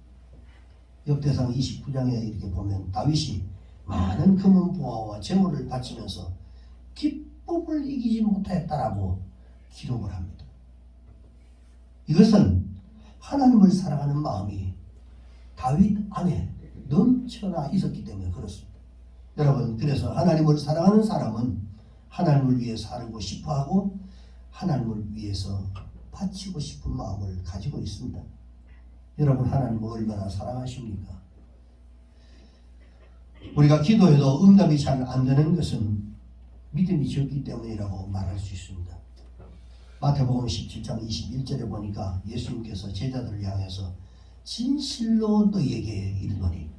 역대상 29장에 이렇게 보면 다윗이 많은 금은 보화와 재물을 바치면서 기쁨을 이기지 못했다라고 기록을 합니다. 이것은 하나님을 사랑하는 마음이 다윗 안에 넘쳐나 있었기 때문에 그렇습니다. 여러분, 그래서 하나님을 사랑하는 사람은 하나님을 위해서 살고 싶어하고 하나님을 위해서 바치고 싶은 마음을 가지고 있습니다. 여러분, 하나님을 얼마나 사랑하십니까? 우리가 기도해도 응답이 잘 안 되는 것은 믿음이 적기 때문이라고 말할 수 있습니다. 마태복음 17장 21절에 보니까 예수님께서 제자들을 향해서 진실로 너희에게 이르노니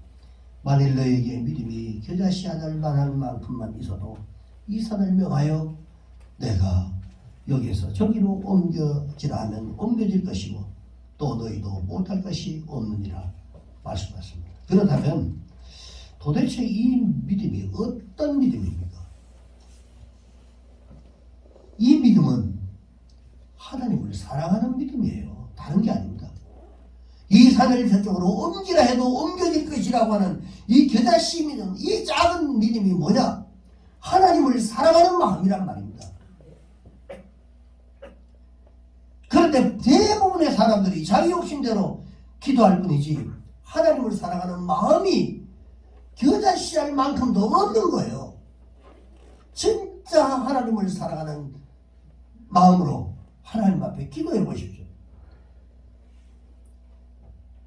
만일 너희에게 믿음이 겨자씨 하늘 만한 만큼만 있어도 이 산을 명하여 내가 여기에서 저기로 옮겨지라 하면 옮겨질 것이고 또 너희도 못할 것이 없느니라 말씀하십니다. 그렇다면 도대체 이 믿음이 어떤 믿음입니까? 이 믿음은 하나님을 사랑하는 믿음이에요. 다른 게 아닙니다. 이 산을 저쪽으로 옮기라 해도 옮겨질 것이라고 하는 이 겨자씨 믿음, 이 작은 믿음이 뭐냐? 하나님을 사랑하는 마음이란 말입니다. 그런데 대부분의 사람들이 자기 욕심대로 기도할 뿐이지 하나님을 사랑하는 마음이 겨자씨알 만큼도 없는 거예요. 진짜 하나님을 사랑하는 마음으로 하나님 앞에 기도해 보십시오.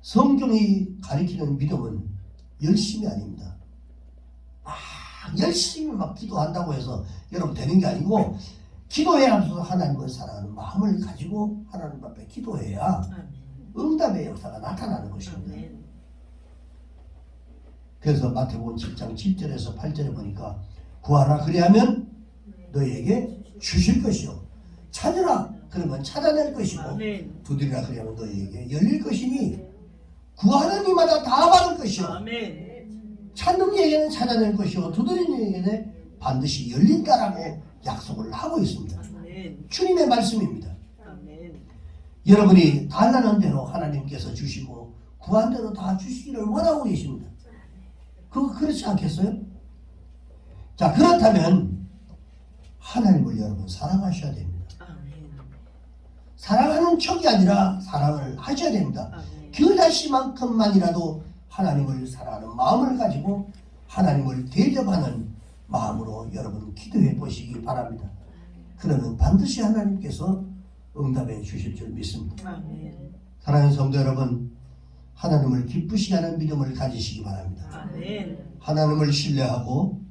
성경이 가리키는 믿음은 열심이 아닙니다. 열심히 막 기도한다고 해서 여러분 되는 게 아니고 기도해야 하나님을 사랑하는 마음을 가지고 하나님 앞에 기도해야 응답의 역사가 나타나는 것입니다. 그래서 마태복음 7장 7절에서 8절에 보니까 구하라 그리하면 너희에게 주실 것이요 찾으라 그러면 찾아낼 것이고 두드리라 그리하면 너희에게 열릴 것이니 구하는 이마다 다 받을 것이요 찾는 이에게는 찾아낼 것이요 두드리는 이에게는 반드시 열린다라고 약속을 하고 있습니다. 주님의 말씀입니다. 여러분이 달라는 대로 하나님께서 주시고 구한 대로 다 주시기를 원하고 계십니다. 그거 그렇지 않겠어요? 자, 그렇다면 하나님을 여러분 사랑하셔야 됩니다. 사랑하는 척이 아니라 사랑을 하셔야 됩니다. 겨자씨만큼만이라도 하나님을 사랑하는 마음을 가지고 하나님을 대접하는 마음으로 여러분 기도해 보시기 바랍니다. 그러면 반드시 하나님께서 응답해 주실 줄 믿습니다. 사랑하는 성도 여러분, 하나님을 기쁘시게 하는 믿음을 가지시기 바랍니다. 하나님을 신뢰하고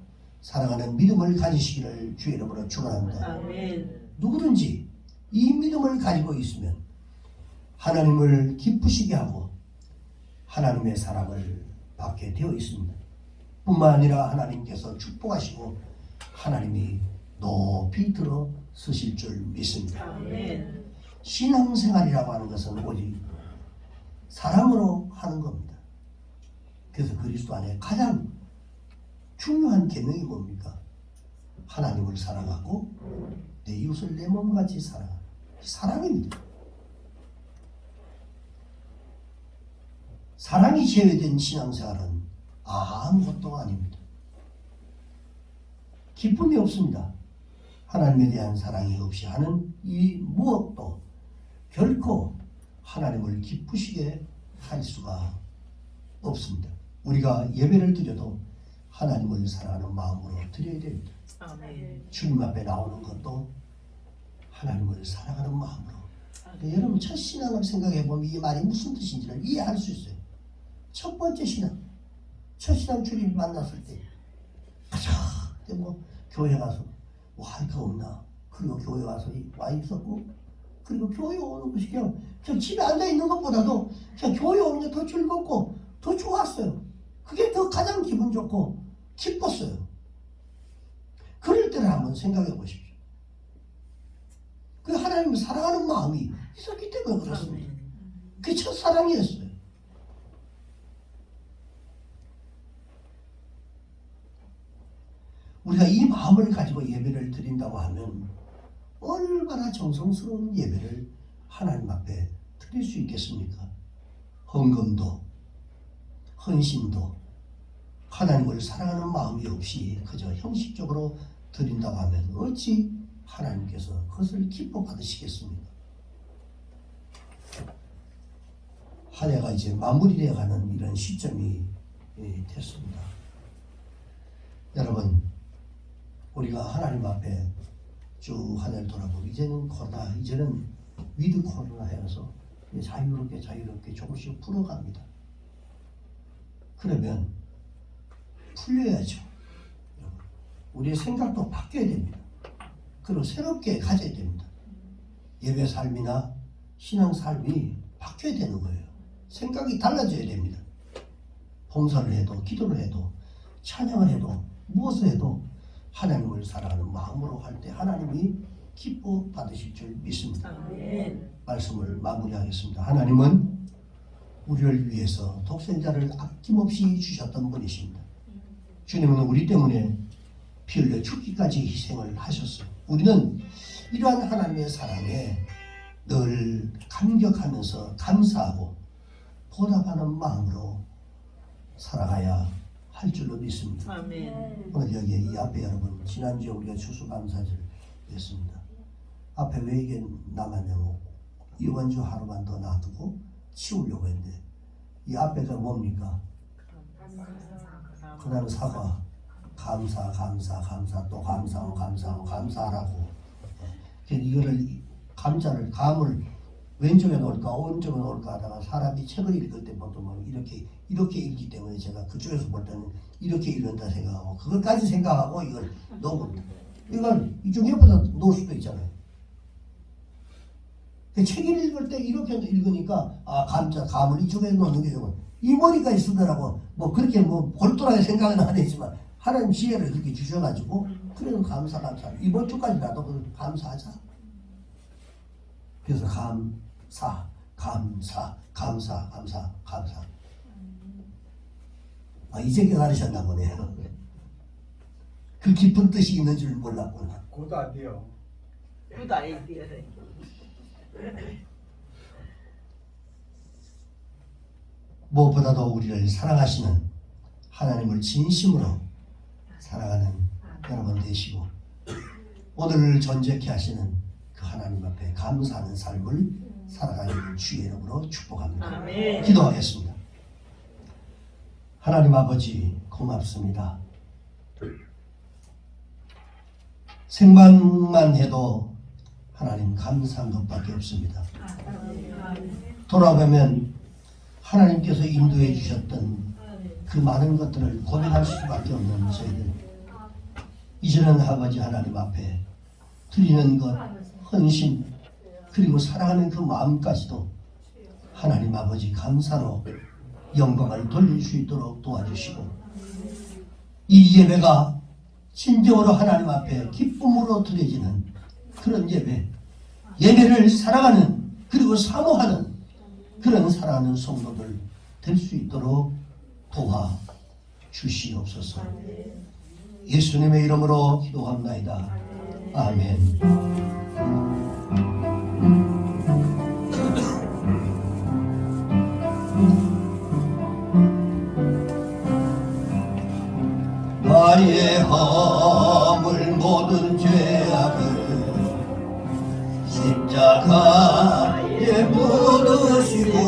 사랑하는 믿음을 가지시기를 주의 이름으로 축원합니다. 누구든지 이 믿음을 가지고 있으면 하나님을 기쁘시게 하고 하나님의 사랑을 받게 되어 있습니다. 뿐만 아니라 하나님께서 축복하시고 하나님이 높이 들어 서실 줄 믿습니다. 신앙생활이라고 하는 것은 오직 사랑으로 하는 겁니다. 그래서 그리스도 안에 가장 중요한 계명이 뭡니까? 하나님을 사랑하고 내 이웃을 내 몸같이 사랑하는 사랑입니다. 사랑이 제외된 신앙생활은 아무것도 아닙니다. 기쁨이 없습니다. 하나님에 대한 사랑이 없이 하는 이 무엇도 결코 하나님을 기쁘시게 할 수가 없습니다. 우리가 예배를 드려도 하나님을 사랑하는 마음으로 드려야 됩니다. 아멘. 주님 앞에 나오는 것도 하나님을 사랑하는 마음으로. 여러분 첫 신앙을 생각해 보면 이 말이 무슨 뜻인지를 이해할 수 있어요. 첫 번째 신앙, 첫 신앙 주님 만났을 때, 가자. 그때 뭐 교회 가서 뭐 할 거 없나? 그리고 교회 와서 와 있었고, 그리고 교회 오는 것이 그냥 집에 앉아 있는 것보다도 그냥 교회 오는 게 더 즐겁고 더 좋았어요. 그게 더 가장 기분 좋고 기뻤어요. 그럴 때를 한번 생각해 보십시오. 그 하나님을 사랑하는 마음이 있었기 때문에 그렇습니다. 그게 첫사랑이었어요. 우리가 이 마음을 가지고 예배를 드린다고 하면 얼마나 정성스러운 예배를 하나님 앞에 드릴 수 있겠습니까? 헌금도 헌신도 하나님을 사랑하는 마음이 없이 그저 형식적으로 드린다고 하면 어찌 하나님께서 그것을 기뻐 받으시겠습니까? 한 해가 이제 마무리되어 가는 이런 시점이 됐습니다. 여러분, 우리가 하나님 앞에 쭉 한 해를 돌아보고 이제는 코로나, 이제는 위드 코로나 해서 자유롭게 조금씩 풀어갑니다. 그러면 풀려야죠. 우리의 생각도 바뀌어야 됩니다. 그리고 새롭게 가져야 됩니다. 예배 삶이나 신앙 삶이 바뀌어야 되는 거예요. 생각이 달라져야 됩니다. 봉사를 해도 기도를 해도 찬양을 해도 무엇을 해도 하나님을 사랑하는 마음으로 할 때 하나님이 기뻐 받으실 줄 믿습니다. 아멘. 말씀을 마무리하겠습니다. 하나님은 우리를 위해서 독생자를 아낌없이 주셨던 분이십니다. 주님은 우리 때문에 피 흘려 죽기까지 희생을 하셨어요. 우리는 이러한 하나님의 사랑에 늘 감격하면서 감사하고 보답하는 마음으로 살아가야 할 줄로 믿습니다. 아멘. 오늘 여기에 이 앞에 여러분 지난주에 우리가 추수감사절 했습니다. 앞에 왜 이게 남았냐고 이번 주 하루만 더 놔두고 치우려고 했는데 이 앞에가 뭡니까? 그 다음 사과, 감사 또 감사하고 감사하라고. 이거를 감자를 감을 왼쪽에 놓을까 오른쪽에 놓을까 하다가 사람이 책을 읽을 때 보통 이렇게 읽기 때문에 제가 그쪽에서 볼 때는 이렇게 읽는다 생각하고 그것까지 생각하고 이걸 놓은 겁니다. 이걸 이쪽 옆에다 놓을 수도 있잖아요. 책을 읽을 때 이렇게 읽으니까 감을 이쪽에 놓는 게 좋고 이 머리까지 쓰더라고. 뭐 그렇게 뭐 골똘하게 생각은 안 했지만 하나님 지혜를 그렇게 주셔가지고 그래도 감사 이번 주까지 나도 감사하자. 그래서 감사. 이제 깨달으셨나 보네요. 그 깊은 뜻이 있는 줄 몰랐구나. 곧 아니요. 굿 아이디어래. 무엇보다도 우리를 사랑하시는 하나님을 진심으로 사랑하는 여러분 되시고 오늘을 존재케 하시는 그 하나님 앞에 감사하는 삶을 살아가는 주의 이름으로 축복합니다. 아멘. 기도하겠습니다. 하나님 아버지 고맙습니다. 생각만 해도 하나님 감사한 것밖에 없습니다. 돌아보면 하나님께서 인도해 주셨던 그 많은 것들을 고백할 수밖에 없는 저희들. 이제는 아버지 하나님 앞에 드리는 것, 헌신, 그리고 사랑하는 그 마음까지도 하나님 아버지 감사로 영광을 돌릴 수 있도록 도와주시고 이 예배가 진정으로 하나님 앞에 기쁨으로 드려지는 그런 예배를 사랑하는 그리고 사모하는 그런 사랑하는 성도들 될 수 있도록 도와주시옵소서. 예수님의 이름으로 기도합나이다. 아멘. 나의 허물 모든 죄악을 십자가에 묻으시고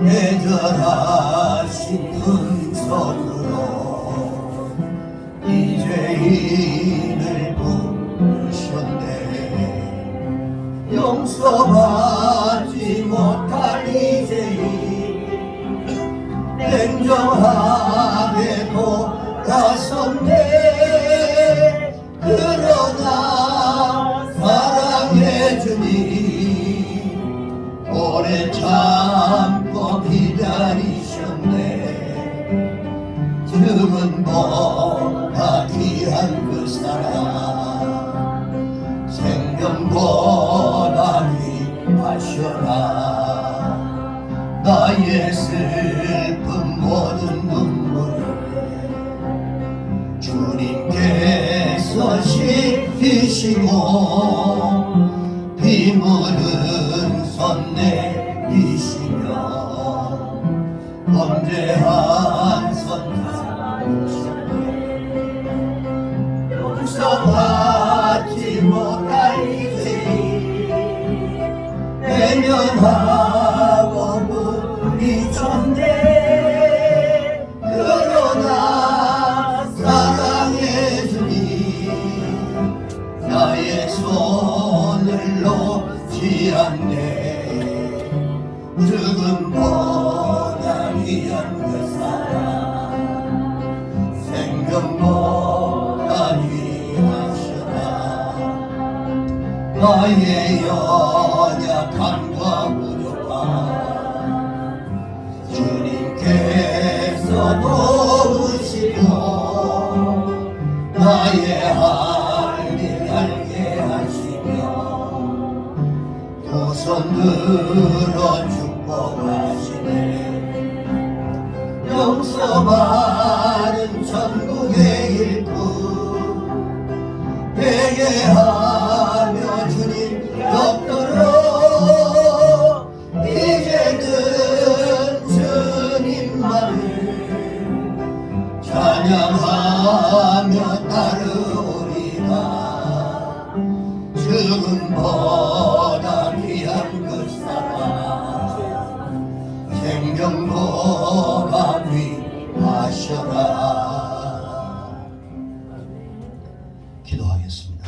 애절하신 은선으로 이제인을 부르셨네. 용서받지 못할 이제인 냉정하게 돌아섰네. 그러나 사랑해 주님 오래 참고 기다리셨네. 죽음보다 귀한 그 사랑 생명보다 귀하셔라. 나의 슬픈 모든 눈물을 주님께서 씻기시고 피 묻은 손 내리시며 범죄한 손 잡으셨네. 용서받지 못할 이제인 외면하고 부딪혔네. 그러나 사랑해 주님 나의 손을 놓지 않네. 죽음보다 귀한 그 사랑 생명보다 귀하시라. 나의 연약함과 부족함 주님께서 도우시고 나의 할일 알게 하시며 두 손 들어 축복하시네. 용서받은 천국의 일꾼 회개하며 주님 곁들어 이제는 주님만을 찬양하며 따르리라. 죽음보다 귀한 그 사랑 생명보다 귀하셔라. 기도하겠습니다.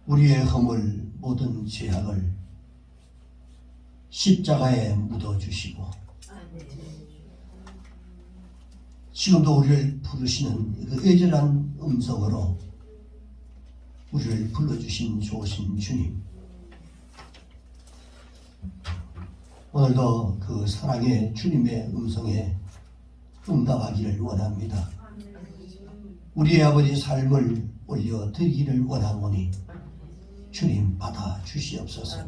우리의 허물 모든 죄악을 십자가에 묻어주시고 지금도 우리를 부르시는 그 애절한 음성으로 우리를 불러주신 좋으신 주님, 오늘도 그 사랑의 주님의 음성에 응답하기를 원합니다. 우리의 아버지 삶을 올려드리기를 원하오니 주님 받아 주시옵소서.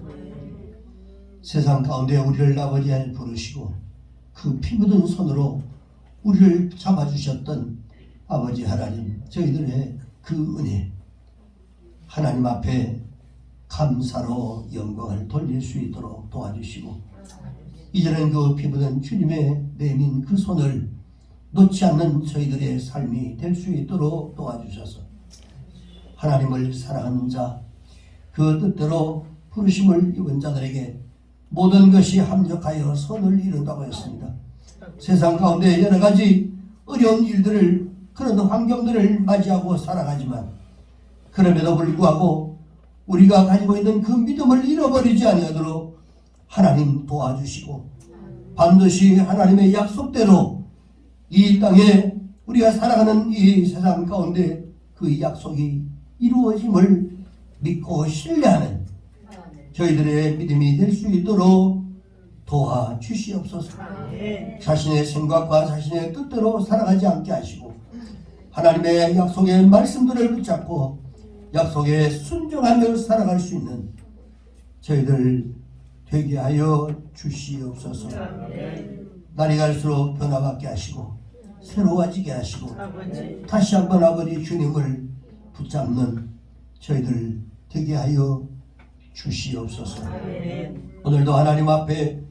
세상 가운데 우리를 아버지에 부르시고 그 피 묻은 손으로 우리를 잡아주셨던 아버지 하나님, 저희들의 그 은혜 하나님 앞에 감사로 영광을 돌릴 수 있도록 도와주시고 이제는 그 피 묻은 주님의 내민 그 손을 놓지 않는 저희들의 삶이 될 수 있도록 도와주셔서 하나님을 사랑하는 자, 그 뜻대로 부르심을 입은 자들에게 모든 것이 합력하여 선을 이룬다고 했습니다. 세상 가운데 여러 가지 어려운 일들을, 그런 환경들을 맞이하고 살아가지만 그럼에도 불구하고 우리가 가지고 있는 그 믿음을 잃어버리지 아니하도록 하나님 도와주시고 반드시 하나님의 약속대로 이 땅에 우리가 살아가는 이 세상 가운데 그 약속이 이루어짐을 믿고 신뢰하는 저희들의 믿음이 될 수 있도록 도와주시옵소서. 자신의 생각과 자신의 뜻대로 살아가지 않게 하시고 하나님의 약속의 말씀들을 붙잡고 약속에 순종하며 살아갈 수 있는 저희들 되게 하여 주시옵소서. 날이 갈수록 변화받게 하시고 새로워지게 하시고 다시 한번 아버지 주님을 붙잡는 저희들 되게 하여 주시옵소서. 오늘도 하나님 앞에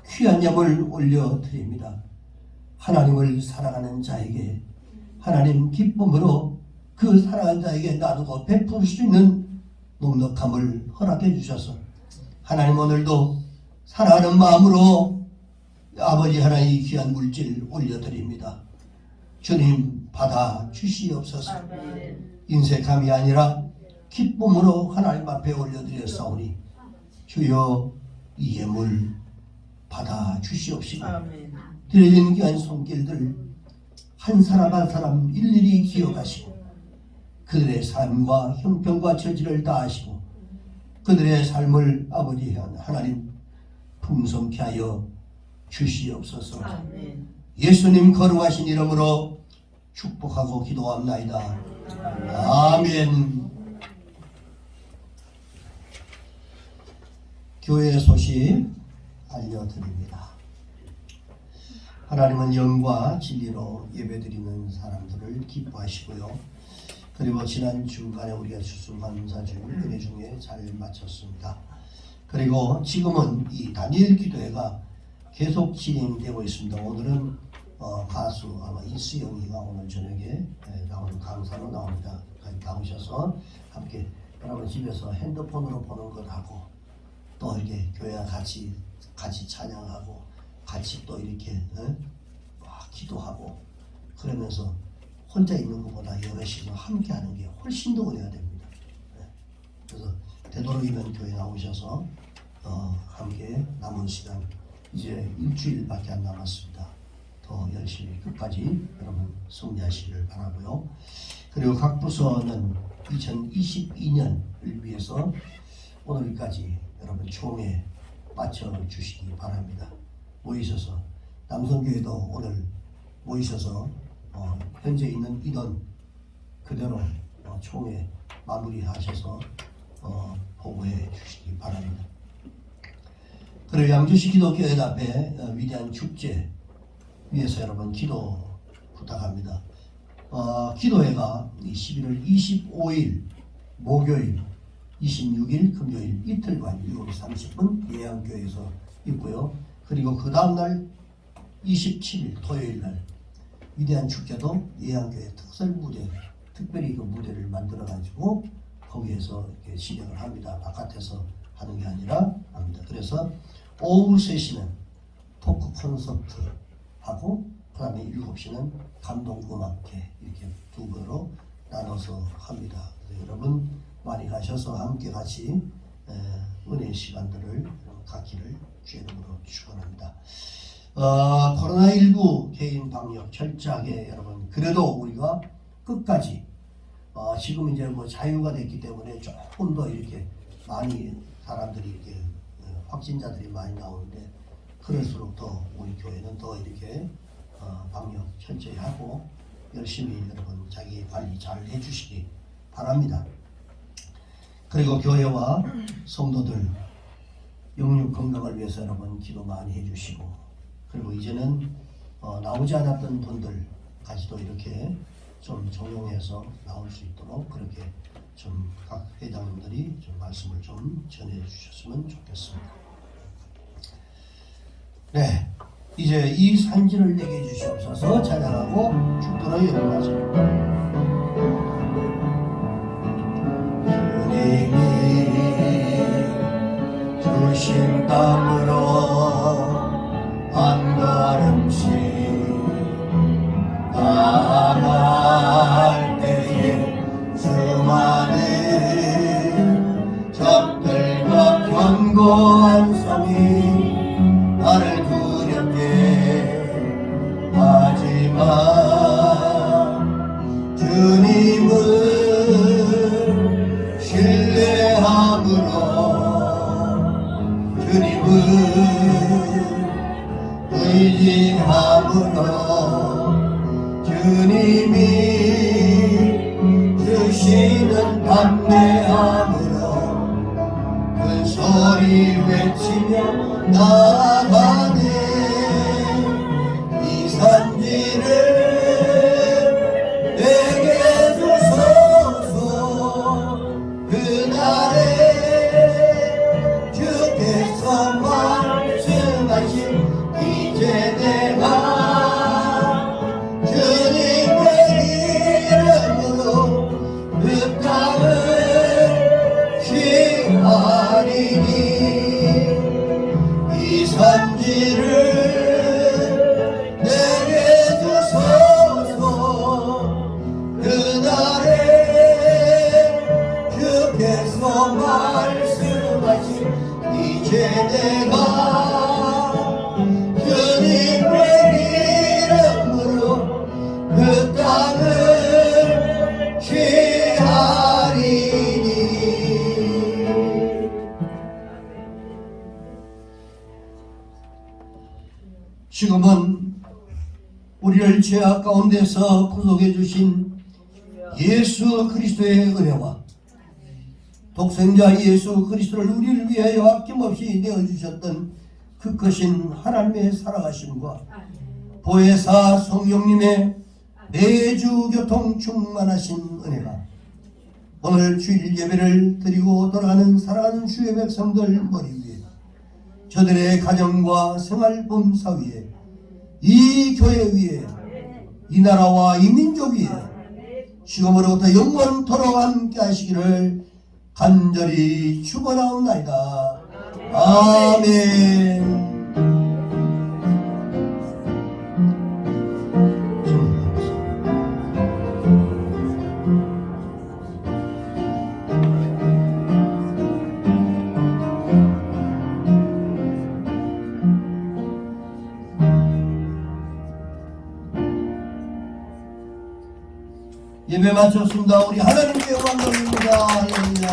귀한 예물 올려드립니다. 하나님을 사랑하는 자에게 하나님 기쁨으로 그 사랑하는 자에게 나누고 베풀 수 있는 넉넉함을 허락해 주셔서 하나님 오늘도 사랑하는 마음으로 아버지 하나님 귀한 물질 올려드립니다. 주님 받아 주시옵소서. 인색함이 아니라 기쁨으로 하나님 앞에 올려드렸사오니 주여 이 예물 받아 주시옵시고 드려진 귀한 손길들 한 사람 한 사람 일일이 기억하시고 그들의 삶과 형편과 처지를 다하시고 그들의 삶을 아버지 하나님 풍성케 하여 주시옵소서. 예수님 거룩하신 이름으로 축복하고 기도합나이다. 아멘. 교회 소식 알려드립니다. 하나님은 영과 진리로 예배드리는 사람들을 기뻐하시고요. 그리고 지난 주간에 우리가 추수감사주 은혜 중에 잘 마쳤습니다. 그리고 지금은 이 다니엘 기도회가 계속 진행되고 있습니다. 오늘은 가수 아마 이수영이가 오늘 저녁에 나오는 강사로 나옵니다. 나오셔서 함께 여러분 집에서 핸드폰으로 보는 것하고 또 이렇게 교회와 같이 찬양하고 같이 또 이렇게 기도하고 그러면서 혼자 있는 것보다 여럿이서 함께 하는 게 훨씬 더 은혜가 됩니다. 그래서 되도록이면 교회 나오셔서 함께 남은 시간 이제 일주일밖에 안 남았습니다. 더 열심히 끝까지 여러분 승리하시기를 바라고요. 그리고 각 부서는 2022년을 위해서 오늘까지 여러분 총회 맞춰 주시기 바랍니다. 모이셔서 남성교회도 오늘 모이셔서 현재 있는 인원 그대로 총회 마무리하셔서 보고해 주시기 바랍니다. 그리고 양주시 기독교회 앞에 위대한 축제 위해서 여러분 기도 부탁합니다. 기도회가 11월 25일 목요일 26일 금요일 이틀간 7시 30분 예양교회에서 있고요. 그리고 그 다음날 27일 토요일날 위대한 축제도 예양교회 특설 무대 특별히 그 무대를 만들어 가지고 거기에서 이렇게 진행을 합니다. 바깥에서 하는 게 아니라 합니다. 그래서 오후 3시는 토크 콘서트 하고 그 다음에 7시는 감동음악회 이렇게 두 배로 나눠서 합니다. 여러분 많이 가셔서 함께 같이 은혜의 시간들을 갖기를 주의 이름으로 축원합니다. 코로나19 개인 방역 철저하게 여러분 그래도 우리가 끝까지 지금 이제 뭐 자유가 됐기 때문에 조금 더 이렇게 많이 사람들이 이렇게 확진자들이 많이 나오는데 그럴수록 더 우리 교회는 더 이렇게 방역 철저히 하고 열심히 여러분 자기 관리 잘 해주시기 바랍니다. 그리고 교회와 성도들 영육 건강을 위해서 여러분 기도 많이 해주시고 그리고 이제는 나오지 않았던 분들까지도 이렇게 좀 종용해서 나올 수 있도록 그렇게 좀 각 회장님들이 좀 말씀을 좀 전해 주셨으면 좋겠습니다. 네, 이제 이 산지를 내게 주시옵소서 찬양하고 축도로 연락하십니다. 주신 땅으로 한 걸음씩 나아갈 때에 수많은 적들과 견고한 성이 나를 두렵게 하지만 주님을 신뢰함으로 주님을 의지함으로 주님이 주시는 담대함으로 큰 소리 외치며 나아가네 이 산지를 내게 주소서 그날에 주께서 말씀하신 이제 내가 주님의 이름으로 그 땅을 취하리니 말씀하신 이제 내가 주님의 이름으로 그 땅을 취하리니. 지금은 우리를 죄악 가운데서 구속해 주신 예수 그리스도의 은혜와 독생자 예수 그리스도를 우리를 위하여 아낌없이 내어주셨던 그 크신 하나님의 살아가심과 보혜사 성령님의 매주 교통 충만하신 은혜가 오늘 주일 예배를 드리고 돌아가는 사랑하는 주의 백성들 머리 위에, 저들의 가정과 생활 범사 위에, 이 교회 위에, 이 나라와 이 민족 위에 지금으로부터 영원토록 함께 하시기를 간절히 축원하옵나이다. 아멘. 예배 마쳤습니다. 우리 하나님께 영광 돌립니다. 할렐루야.